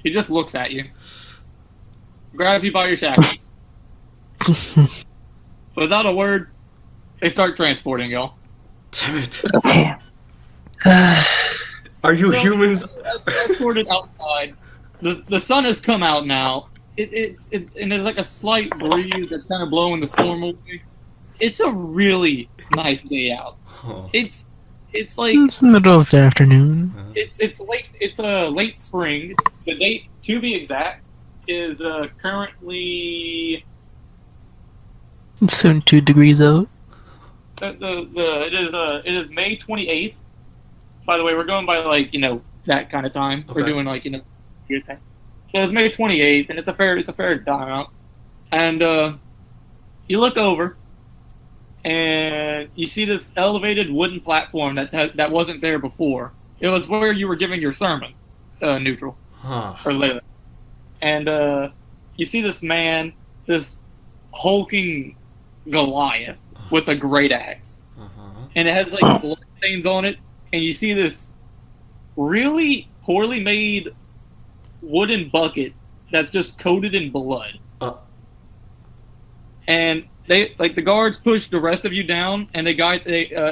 He just looks at you. Grabs you by your shackles. Without a word, they start transporting y'all. Damn it. Damn. Are you humans? Transported outside. The sun has come out now. And there's like a slight breeze that's kind of blowing the storm away. It's a really nice day out. Huh. It's like It's the middle of the afternoon. it's late. It's late spring. The date, to be exact, is currently It's soon 2 degrees out. it is May 28th. By the way, we're going by that kind of time. We're Okay. doing weird time. So it's May 28th, and it's a fair time out. And you look over, and you see this elevated wooden platform that wasn't there before. It was where you were giving your sermon, neutral Huh. or later. And you see this man, this hulking Goliath with a great axe, Uh-huh. and it has like blood stains on it. And you see this really poorly made wooden bucket that's just coated in blood. And they the guards push the rest of you down, and they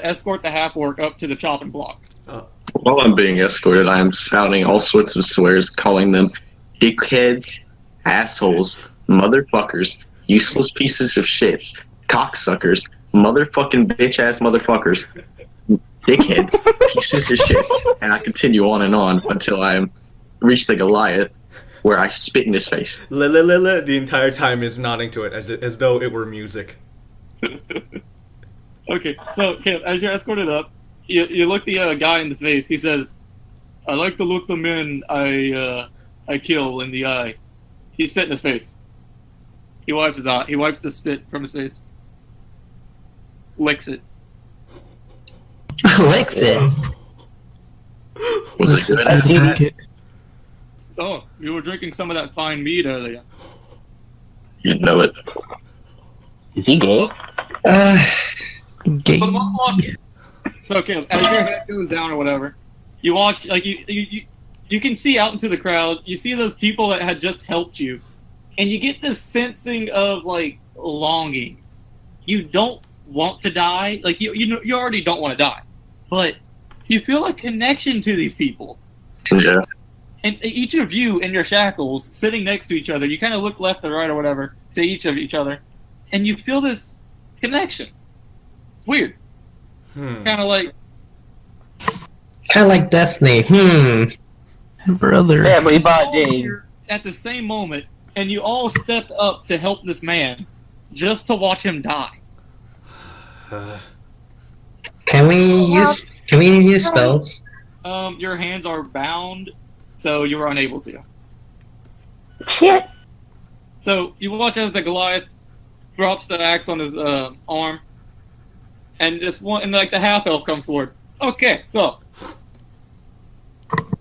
escort the half orc up to the chopping block. While I'm being escorted, I am spouting all sorts of swears, calling them dickheads, assholes, motherfuckers, useless pieces of shit, cocksuckers, motherfucking bitch-ass motherfuckers, dickheads, pieces of shit, and I continue on and on until I reach the Goliath, where I spit in his face. Lelelele the entire time is nodding to it as though it were music. Okay, so as you're escorted up, you look the guy in the face. He says, "I like to look the men I kill in the eye." He spit in his face. He wipes his eye. He wipes the spit from his face. Licks it. Licks it. Was it Looks good? like Ass they hat? didn't Oh, you were drinking some of that fine mead earlier. You know it. Is he gay? get gay. Put 'em on lock. So, Caleb, as your head goes down or whatever, you watch, like, you can see out into the crowd, you see those people that had just helped you, and you get this sensing of, like, longing. You don't want to die. Like, you already don't want to die. But you feel a connection to these people. Yeah. And each of you in your shackles, sitting next to each other, you kind of look left or right or whatever to each of each other, and you feel this connection. It's weird. Kind of like... Kind of like Destiny. Brother. Yeah, but he bought Dave. At the same moment, and you all stepped up to help this man just to watch him die. Can we use spells? Your hands are bound, so you were unable to. Shit. So you watch as the Goliath drops the axe on his arm, and the half elf comes forward. Okay, so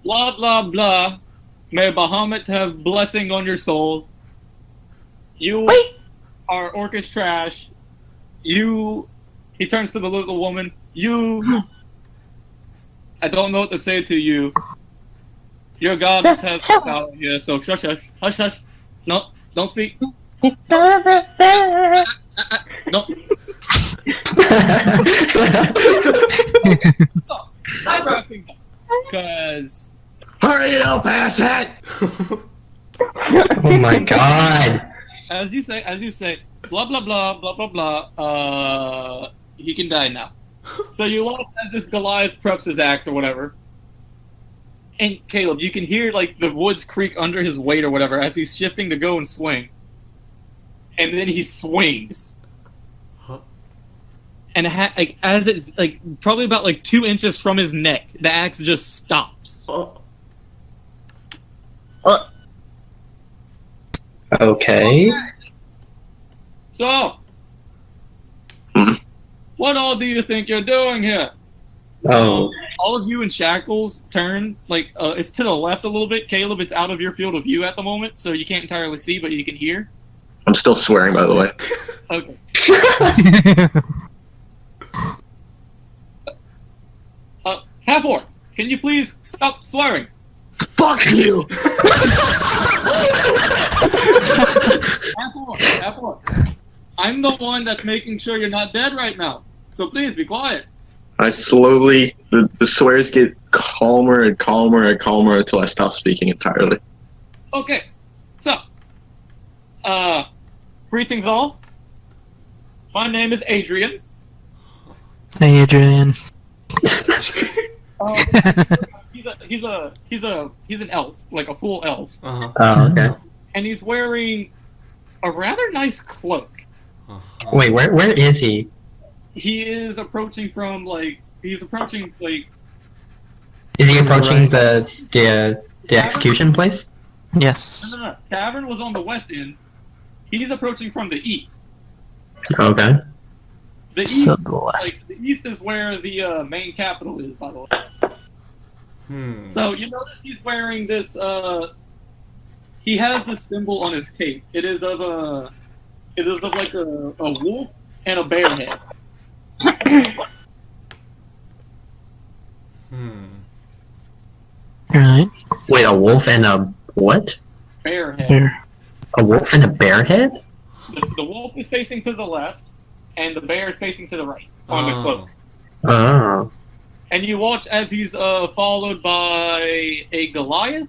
blah blah blah. May Bahamut have blessing on your soul. You are orcish trash. He turns to the little woman. I don't know what to say to you. Your God must have out here, so shush, hush, hush, hush. No, don't speak. No. Because Hurry it up, asshat! Oh my god. as you say, blah blah blah blah blah blah. He can die now. So you watch as this Goliath preps his axe or whatever. And Caleb, you can hear like the woods creak under his weight or whatever as he's shifting to go and swing. And then he swings. Huh? And as it's like probably about like 2 inches from his neck, the axe just stops. Okay. So, what all do you think you're doing here? Oh. All of you in shackles turn, like, it's to the left a little bit. Caleb, it's out of your field of view at the moment, so you can't entirely see, but you can hear. I'm still swearing, by the way. Okay. Half-Orc, can you please stop swearing? Fuck you! Half-Orc, I'm the one that's making sure you're not dead right now, so please be quiet. I slowly, the swears get calmer and calmer and calmer until I stop speaking entirely. Okay, so, greetings all. My name is Adrian. Hey, Adrian. He's an elf, like a full elf, Oh, okay. and he's wearing a rather nice cloak. Wait, where is he? He is approaching from Is he approaching the execution place? Yes. no. Tavern was on the west end. He's approaching from the east. Okay. The east, So the left. like the east, is where the main capital is, by the way. So you notice he's wearing this. He has this symbol on his cape. It is of like a wolf and a bear head. Right. Wait, a wolf and a what? Bear head. There. A wolf and a bear head? The wolf is facing to the left, and the bear is facing to the right on the cloak. Oh. And you watch as he's followed by a Goliath,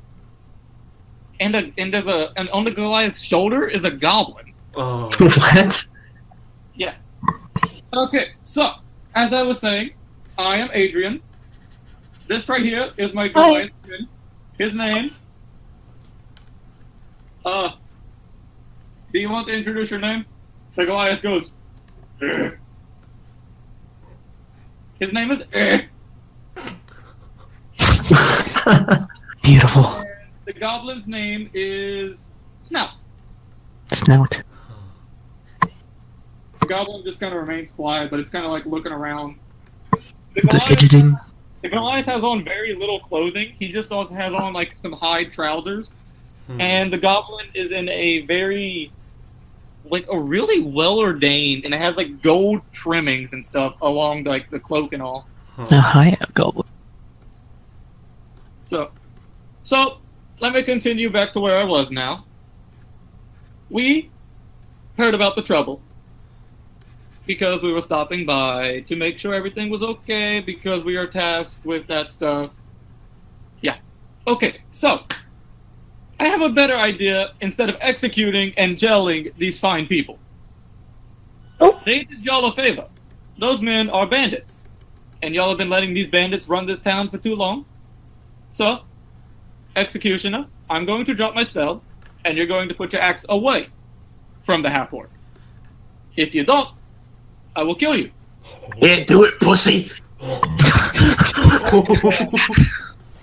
and on the Goliath's shoulder is a goblin. Oh. What? Yeah. Okay, so as I was saying, I am Adrian. This right here is my Goliath. His name. Do you want to introduce your name? The Goliath goes. "Eh." His name is. "Eh." Beautiful. And the goblin's name is Snout. Snout. The goblin just kind of remains quiet, but it's kind of like looking around. The It's a Goliath, fidgeting. The Goliath has on very little clothing. He just also has on like some hide trousers. And the goblin is in a very, like, a really well ordained, and it has like gold trimmings and stuff along like the cloak and all. Hi, goblin. So let me continue back to where I was now. We heard about the trouble because we were stopping by to make sure everything was okay because we are tasked with that stuff. Yeah. Okay, so I have a better idea instead of executing and jailing these fine people. Oh. They did y'all a favor. Those men are bandits. And y'all have been letting these bandits run this town for too long. So, Executioner, I'm going to drop my spell, and you're going to put your axe away from the half-orc. If you don't, I will kill you. Yeah, do it, pussy.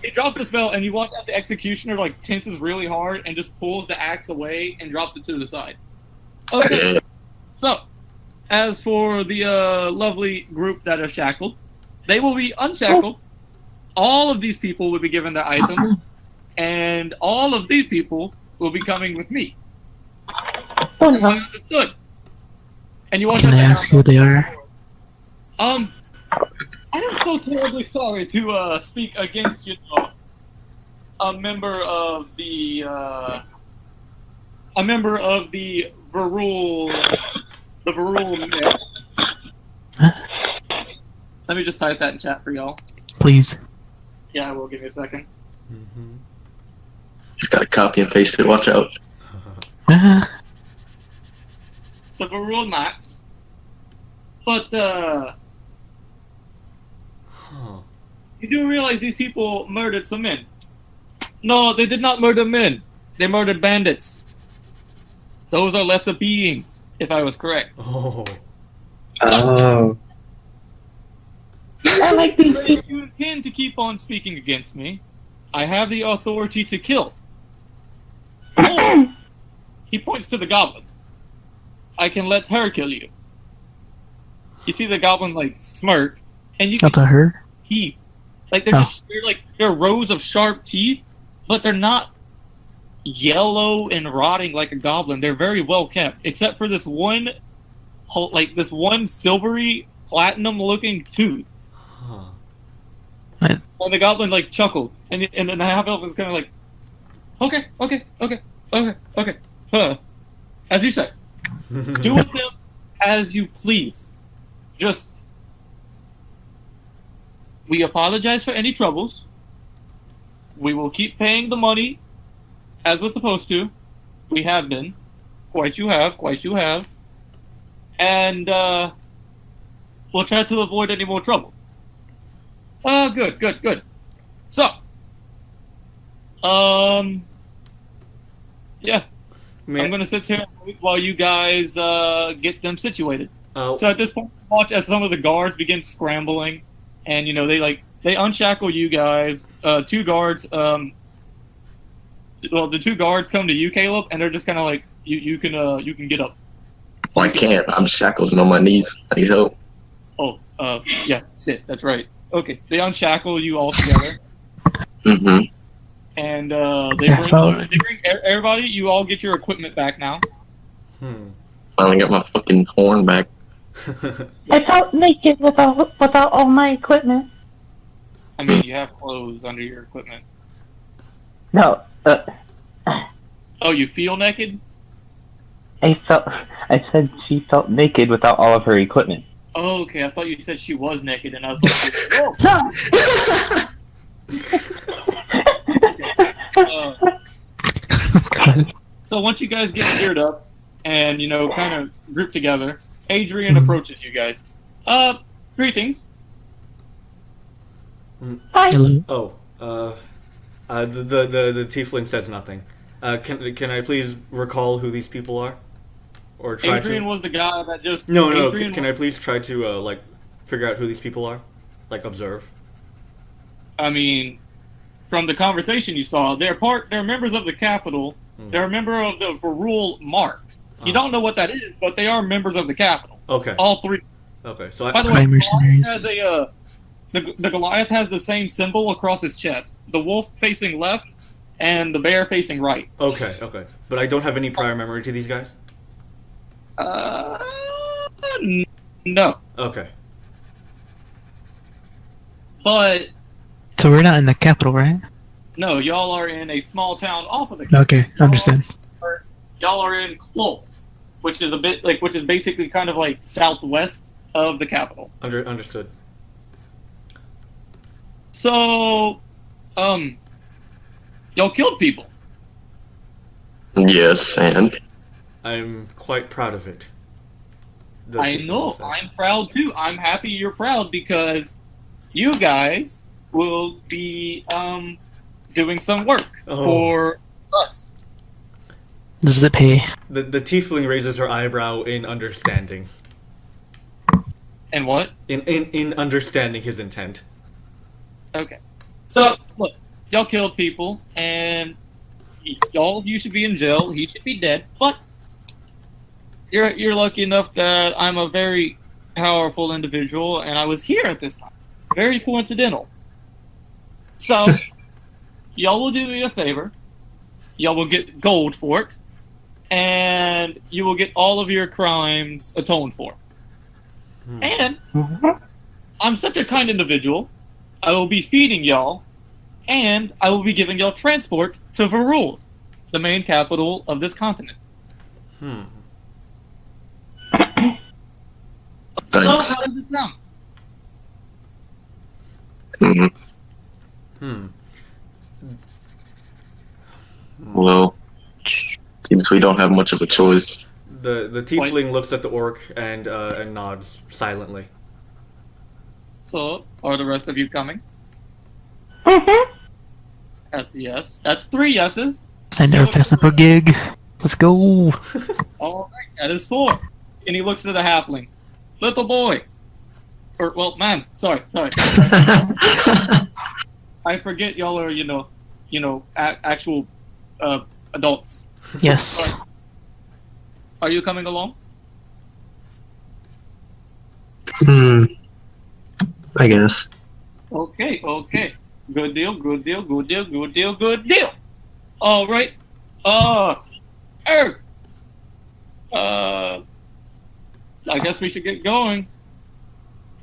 He drops the spell, and you watch as the Executioner like tenses really hard and just pulls the axe away and drops it to the side. Okay. So, as for the lovely group that are shackled, they will be unshackled. All of these people will be given their items, and all of these people will be coming with me. Oh, I understood. And you watch Can I as ask who they are? I am so terribly sorry to speak against, a member of the Varul mix. Let me just type that in chat for y'all. Please. Yeah, I will. Give me a second. Just gotta copy and paste it. Watch out. The Varul Max. But, you do realize these people murdered some men. No, they did not murder men. They murdered bandits. Those are lesser beings, if I was correct. Oh. I like these. But if you intend to keep on speaking against me, I have the authority to kill. Or, he points to the goblin. I can let her kill you. You see the goblin like smirk, and you can That's a her? see teeth. Like they're rows of sharp teeth, but they're not yellow and rotting like a goblin. They're very well kept, except for this one silvery platinum looking tooth. Right. And the goblin like chuckles, and the half elf is kind of like, okay, as you say, do with them as you please. Just, we apologize for any troubles. We will keep paying the money as we're supposed to. We have been. Quite you have. And, we'll try to avoid any more trouble. Good. So, yeah. I'm gonna sit here and wait while you guys, get them situated. So at this point, watch as some of the guards begin scrambling, and they unshackle you guys. Two guards. The two guards come to you, Caleb, and they're just kind of like, you can get up. Well, I can't. I'm shackled and on my knees. I need help. Oh, yeah, sit. That's right. Okay, they unshackle you all together, Mm-hmm. and they bring everybody. You all get your equipment back now. Finally got my fucking horn back. I felt naked without all my equipment. I mean, you have clothes under your equipment. No, Oh, you feel naked? I said she felt naked without all of her equipment. Oh, okay. I thought you said she was naked, and I was like, whoa. So once you guys get geared up and, kind of group together, Adrian approaches you guys. Greetings. Hi. Hello. The tiefling says nothing. Can I please recall who these people are? Or try Adrian to... was the guy that just... No. Adrian Can I please try to, figure out who these people are? Observe. I mean, from the conversation you saw, they're members of the Capitol. They're a member of the Varul Marks. You don't know what that is, but they are members of the Capitol. Okay. All three. Okay, so By the way, mercenaries. The Goliath has the same symbol across his chest. The wolf facing left, and the bear facing right. Okay. But I don't have any prior memory to these guys? No. Okay. But, So we're not in the capital, right? no, y'all are in a small town off of the capital. Okay, understand. Y'all are in Clolt, which is basically kind of like southwest of the capital. Understood. So, y'all killed people. Yes, and I'm quite proud of it. The I Tiefling know. says. I'm proud too. I'm happy you're proud because you guys will be doing some work for us. Does it pay? The Tiefling raises her eyebrow in understanding. And what? In understanding his intent. Okay. So, look, y'all killed people, and you should be in jail. He should be dead. But you're lucky enough that I'm a very powerful individual, and I was here at this time. Very coincidental. So, y'all will do me a favor. Y'all will get gold for it, and you will get all of your crimes atoned for. And I'm such a kind individual. I will be feeding y'all, and I will be giving y'all transport to Varul, the main capital of this continent. So, thanks. how does it sound? Well, seems we don't have much of a choice. The Tiefling looks at the orc and nods silently. So, are the rest of you coming? Mm-hmm. That's a yes. That's 3 yeses. I never pass up a gig. Let's go. All right, that is 4. And he looks to the halfling. Little boy. Or, well, man, sorry. I forget y'all are, actual adults. Yes. Are you coming along? I guess. Okay. Good deal. All right. I guess we should get going.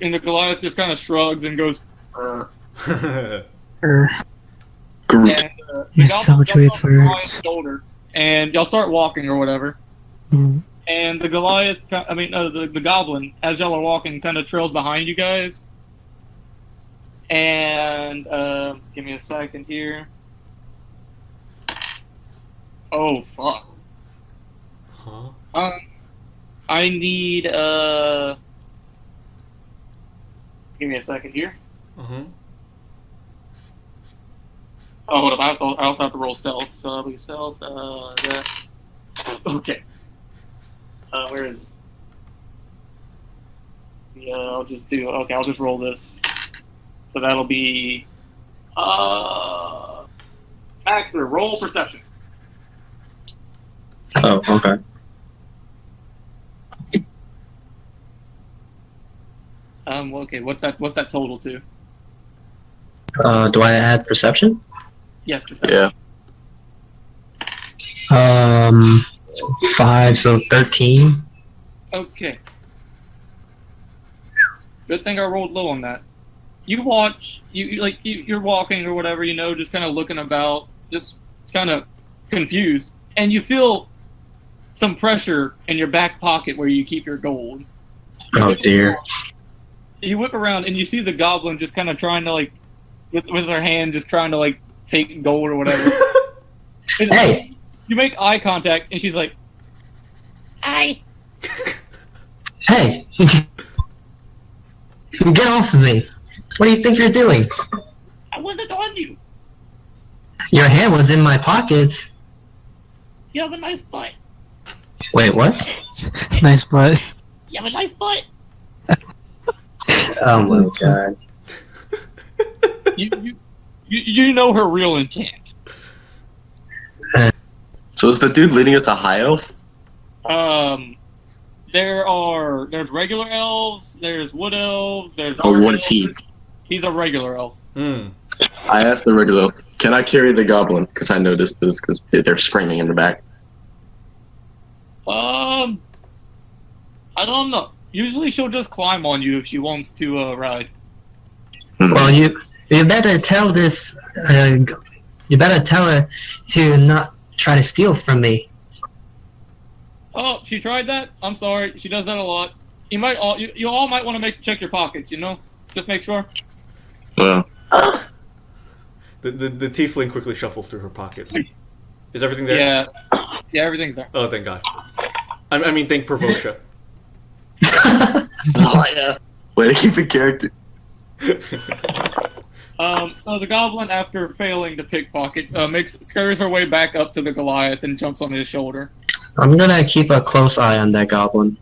And the Goliath just kind of shrugs and goes, Er, Groot. and the Yes, so goblin much jumps weight on for the it. Goliath's shoulder, and y'all start walking or whatever. mm, And the Goliath, the goblin, as y'all are walking, kind of trails behind you guys. And give me a second here. Oh fuck. Huh? I need give me a second here. Uh-huh. Oh, hold up. I also have to roll stealth. So that'll be stealth. Yeah. Okay. Where is it? Yeah, I'll just do. Okay, I'll just roll this. So that'll be. Max or roll perception. Oh, okay. Okay. What's that total to? Do I add perception? Yes, perception. Yeah. 5, so 13. Okay. Good thing I rolled low on that. You watch, you're walking or whatever, just kind of looking about, just kind of confused, and you feel some pressure in your back pocket where you keep your gold. Oh dear. You whip around and you see the goblin just kind of trying to with her hand just trying to take gold or whatever. And Hey! you make eye contact and she's like, "Aye." Hey! Get off of me! What do you think you're doing? I wasn't on you. Your hand was in my pockets. You have a nice butt. Wait, what? nice butt. You have a nice butt. Oh my god. You know her real intent. So is the dude leading us a high elf? There's regular elves, there's wood elves, there's Or orc what is he? elves. He's a regular elf. Hmm. I asked the regular, can I carry the goblin? Because I noticed this because they're screaming in the back. I don't know. Usually she'll just climb on you if she wants to ride. Well, you better tell this. You better tell her to not try to steal from me. Oh, she tried that? I'm sorry. She does that a lot. You all might want to check your pockets, you know? Just make sure. Well, The tiefling quickly shuffles through her pockets. Is everything there? Yeah, everything's there. Oh, thank God. I mean, thank Provosha. oh yeah. Way to keep a character. So the goblin, after failing to pickpocket, scurries her way back up to the Goliath and jumps on his shoulder. I'm gonna keep a close eye on that goblin.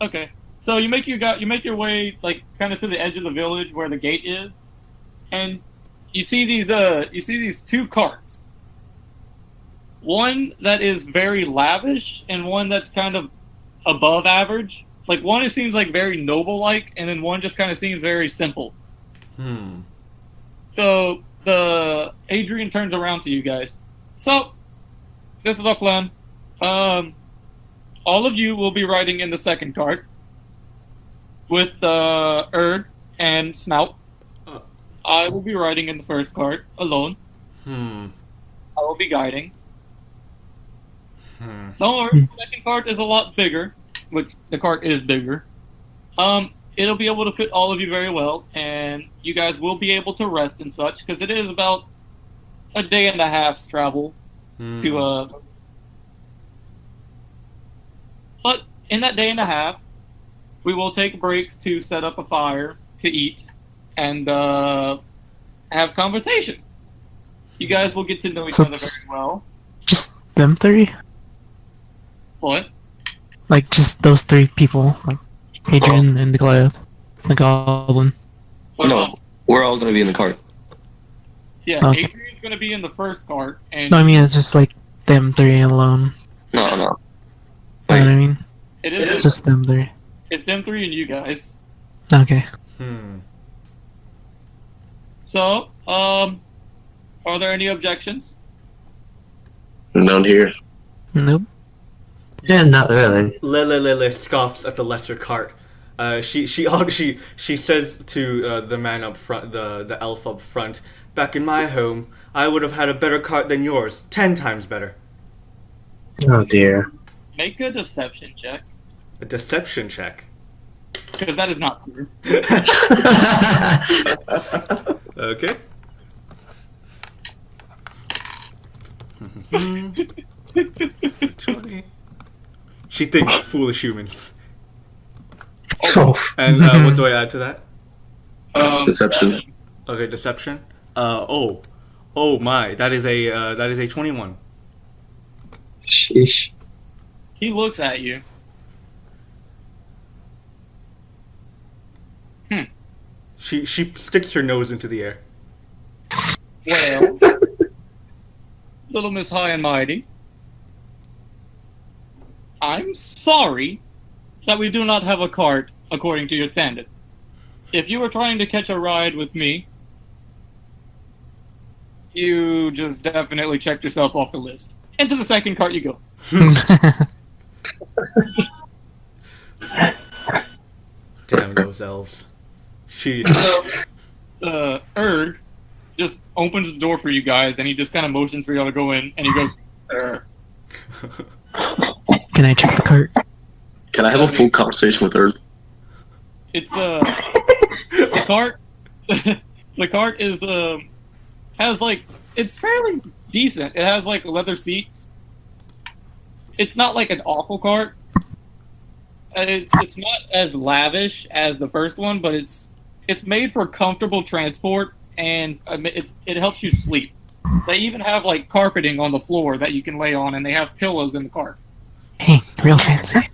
Okay. So you make your way like kind of to the edge of the village where the gate is, and you see these two carts. One that is very lavish and one that's kind of above average. Like one seems like very noble-like, and then one just kind of seems very simple. So the Adrian turns around to you guys. So this is our plan. All of you will be riding in the second cart with Erg and Snout. I will be riding in the first cart alone. I will be guiding. Don't worry, the second cart is a lot bigger, which the cart is bigger. It'll be able to fit all of you very well, and you guys will be able to rest and such, because it is about a day and a half's travel to But in that day and a half, we will take breaks to set up a fire, to eat, and have conversation. You guys will get to know each other very well. Just them three? What? Like, just those three people. Like, Adrian and the Goliath. The Goblin. No, we're all gonna be in the cart. Yeah, Okay. Adrian's going to be in the first cart, and No, I mean, it's just like them three alone. No. You know what I mean? it It's is just them three. it's them three and you guys. Okay. So, are there any objections? None here. Nope. Yeah, not really. Lelelele scoffs at the lesser cart. She says to the man up front, the elf up front, back in my home, I would have had a better cart than yours, 10 times better. Oh dear. Make a deception check, A deception check. because that is not true. Okay. 20. She thinks foolish humans. Oh. And what do I add to that? Deception. Okay, deception. Oh my, that is a 21. Sheesh. He looks at you. She sticks her nose into the air. Well, little Miss High and Mighty, I'm sorry that we do not have a cart according to your standard. If you were trying to catch a ride with me, you just definitely checked yourself off the list. Into the second cart you go. Damn those elves. She. So, Erg just opens the door for you guys, and he just kind of motions for y'all to go in, and he goes, Can I check the cart? Can I have a full conversation with her? It's the cart. The cart is has like, it's fairly decent. It has like leather seats. It's not like an awful cart. It's not as lavish as the first one, but it's made for comfortable transport, and it helps you sleep. They even have like carpeting on the floor that you can lay on, and they have pillows in the cart. Hey, real fancy.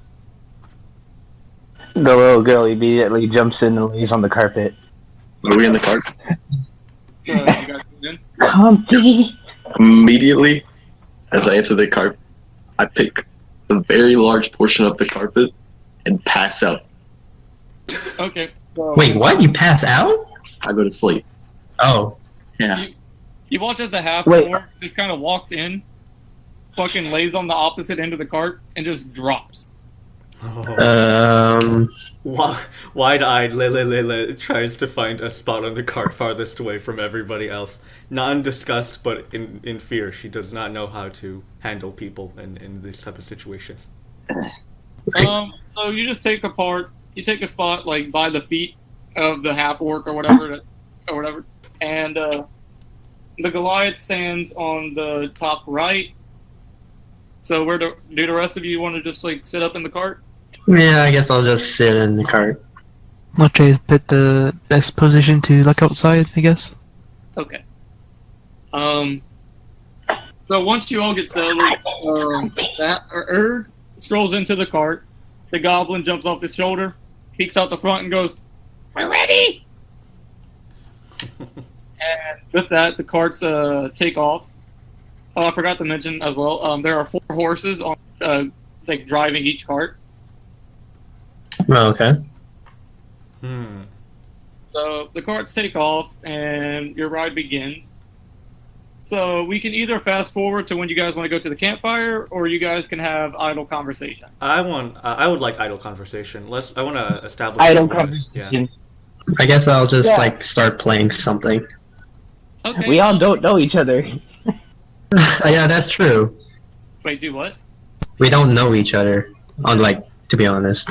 The little girl immediately jumps in and lays on the carpet. Are we in the cart? So you guys go in. Comfy. Immediately, as I enter the cart, I pick a very large portion of the carpet and pass out. Okay. So, Wait, what? You pass out? I go to sleep. Oh. Yeah. You watch as the half Wait. orc just kind of walks in, fucking lays on the opposite end of the cart, and just drops. Oh. Wide-eyed Lelelele tries to find a spot on the cart farthest away from everybody else. Not in disgust, but in fear. She does not know how to handle people in these type of situations. So you just take a spot like by the feet of the half orc or whatever, and the Goliath stands on the top right. So do the rest of you want to just like sit up in the cart? Yeah, I guess I'll just sit in the cart. I'll try to put the best position to look outside, I guess. Okay. So once you all get settled, that Erg strolls into the cart. The goblin jumps off his shoulder, peeks out the front, and goes, "We're ready!" And with that, the carts take off. Oh, I forgot to mention as well, there are 4 horses on like driving each cart. Oh, okay. So the carts take off, and your ride begins. So we can either fast forward to when you guys want to go to the campfire, or you guys can have idle conversation. I would like idle conversation. I want to establish Idle a voice. Yeah. conversation. I guess I'll just start playing something. Okay. We all don't know each other. Yeah, that's true. Wait, do what? We don't know each other. To be honest.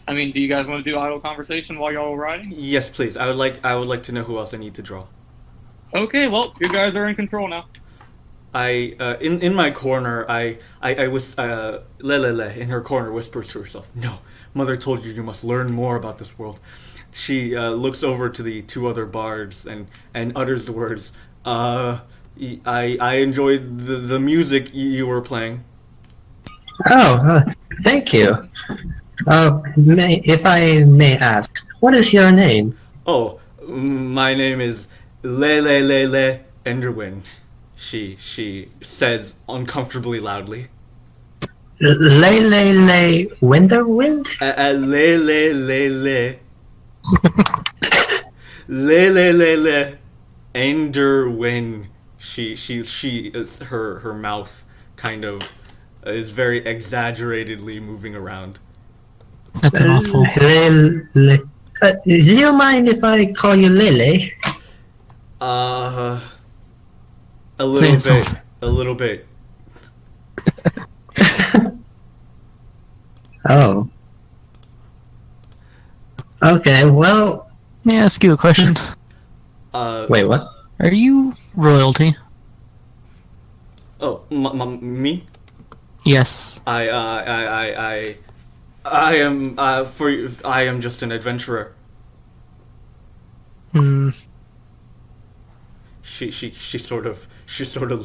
I mean, do you guys want to do idle conversation while y'all are riding? Yes, please. I would like to know who else I need to draw. Okay, well, you guys are in control now. In my corner, I was Lelele in her corner whispers to herself, "No, Mother told you must learn more about this world." She looks over to the 2 other bards and utters the words, I enjoyed the music you were playing." Oh, thank you. If I may ask, what is your name? Oh, my name is Lelelele Enderwhen. She says uncomfortably loudly. Lelele Winterwind? Lelelele. Lelelele Enderwhen. She is her mouth kind of is very exaggeratedly moving around. That's an awful. Lele. Do you mind if I call you Lele? A little Say bit. A little bit. Oh. Okay, well... Let me ask you a question. Wait, what? Are you royalty? Oh, me? Yes. I am I am just an adventurer. She sort of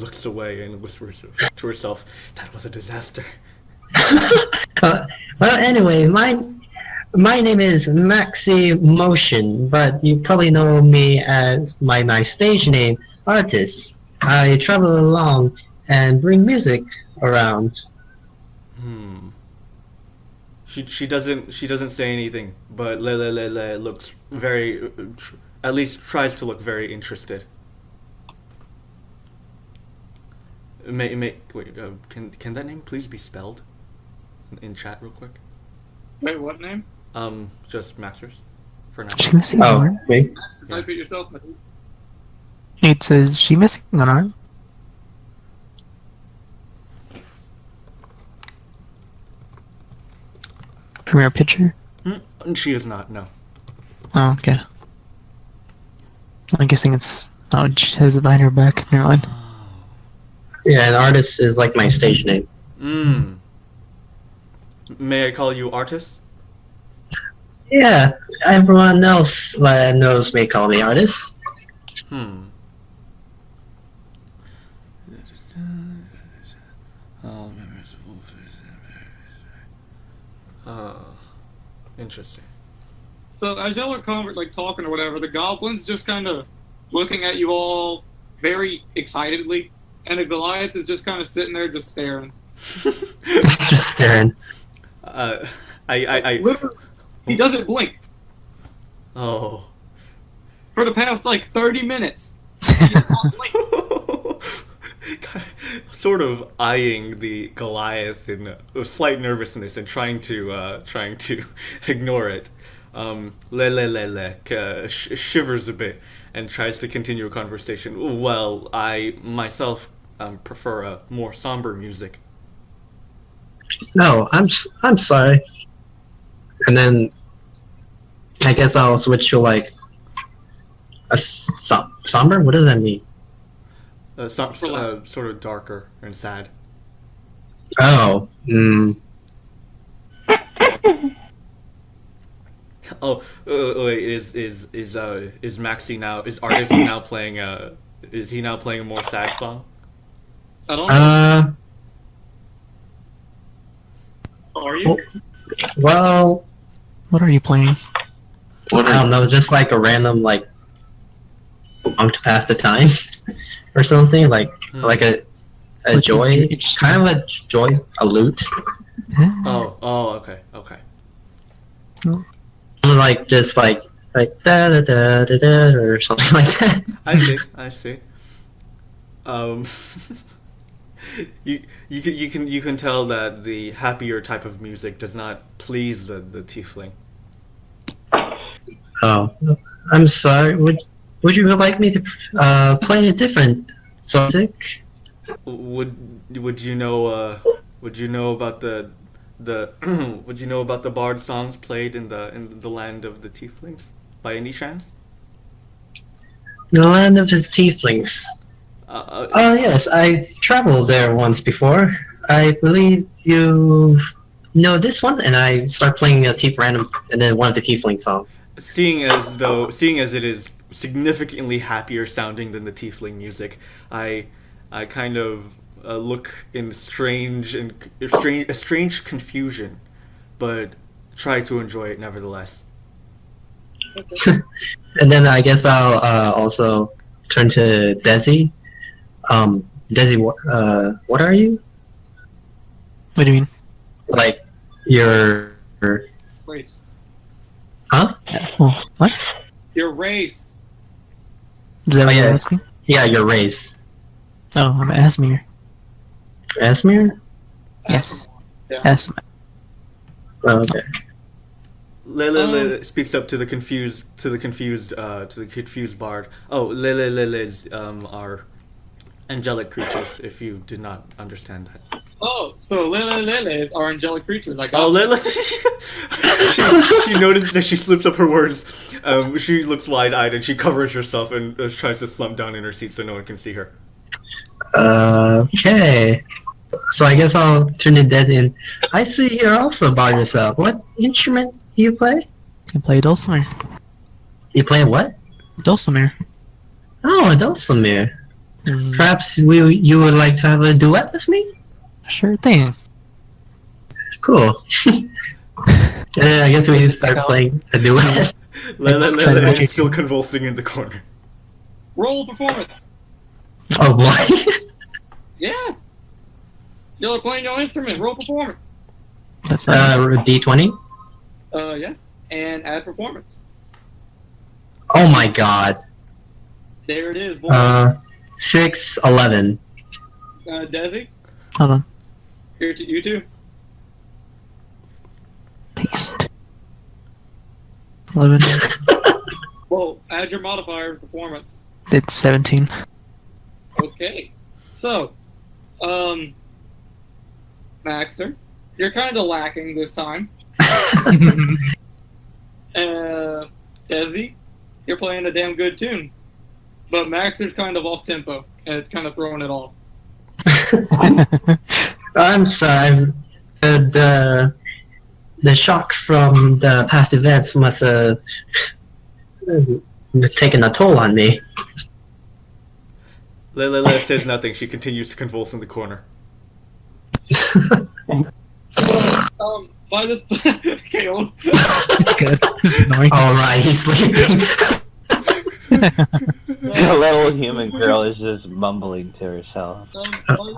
looks away and whispers to herself, "That was a disaster." Well, anyway, my name is Maxi Moshiin, but you probably know me as my stage name, Artist. I travel along and bring music around. She doesn't say anything, but Lelelele looks very, at least tries to look very interested. Wait, can that name please be spelled in chat real quick? Wait, what name? Just Masters for now. She missing an arm? Wait. Yeah. Type it yourself, Matthew. It says she missing an arm. Premiere picture? She is not. No. Oh, okay. I'm guessing it's. Oh, she has it behind her back. Never mind. Yeah, an Artist is like my stage name. May I call you Artist? Yeah, everyone else knows me call me Artist. Interesting. So as y'all are talking or whatever, the goblins just kind of looking at you all very excitedly, and the Goliath is just kind of sitting there just staring. Just staring. I Literally, he doesn't blink. Oh, for the past like 30 minutes. Sort of eyeing the Goliath in a slight nervousness and trying to ignore it. Lelelele shivers a bit and tries to continue a conversation. Well, I myself prefer a more somber music. No, I'm sorry. And then I guess I'll switch to like a somber. What does that mean? Sort of darker and sad. Oh, Oh, wait, is Maxi now? Is Artist now playing a? Is he now playing a more sad song? I don't know. Are you? Well, What are you playing? I don't know, just like a random like song to pass the time or something, like a Which joy, is each- kind of a joy, a lute, Okay. like just like da da da da da or something like that. I see. You can tell that the happier type of music does not please the tiefling. Oh, I'm sorry. Would you like me to play a different music? Would you know about the would you know about the bard songs played in the land of the tieflings by any chance? The land of the tieflings. Oh yes, I've traveled there once before. I believe you know this one, and I start playing a random, and then one of the tiefling songs. Seeing as it is significantly happier sounding than the tiefling music, I kind of look in strange confusion, but try to enjoy it nevertheless. And then I guess I'll also turn to Desi. Desi, what are you? What do you mean? Like your Race. huh? Well, what? Your race. Is that what yeah. you're asking? Yeah, your race. Oh, I'm Aasimar. Aasimar? Yes. Yeah. Aasimar. Oh, okay. Lelele speaks up to the confused bard. Oh, Leleleles are angelic creatures. If you did not understand that. Oh, so Leleles are angelic creatures. Like Oh, Lele. she notices that she slips up her words. She looks wide-eyed and she covers herself and tries to slump down in her seat so no one can see her. Okay. So I guess I'll turn to Desi. And I see you're also by yourself. What instrument do you play? I play Dulcimer. You play what? Dulcimer. Oh, a dulcimer. Mm, Perhaps you would like to have a duet with me? sure thing. Cool. I guess we start playing a duet. Lele is still convulsing in the corner. roll performance. Oh boy. Yeah. You're playing your instrument. Roll performance. That's D20. Yeah. And add performance. Oh my god. There it is, boy. 6, 11. Desi, Hold on. here to you two. Paste. 11. Well, add your modifier to performance. It's 17. Okay. So, Maxter, you're kind of lacking this time. Desi, you're playing a damn good tune. But Maxter's kind of off tempo, and it's kind of throwing it off. I'm sorry. The shock from the past events must have taken a toll on me. Lele says nothing. She continues to convulse in the corner. By this, Caleb. Good. This is annoying. Alright, he's sleeping. The little human girl is just mumbling to herself. By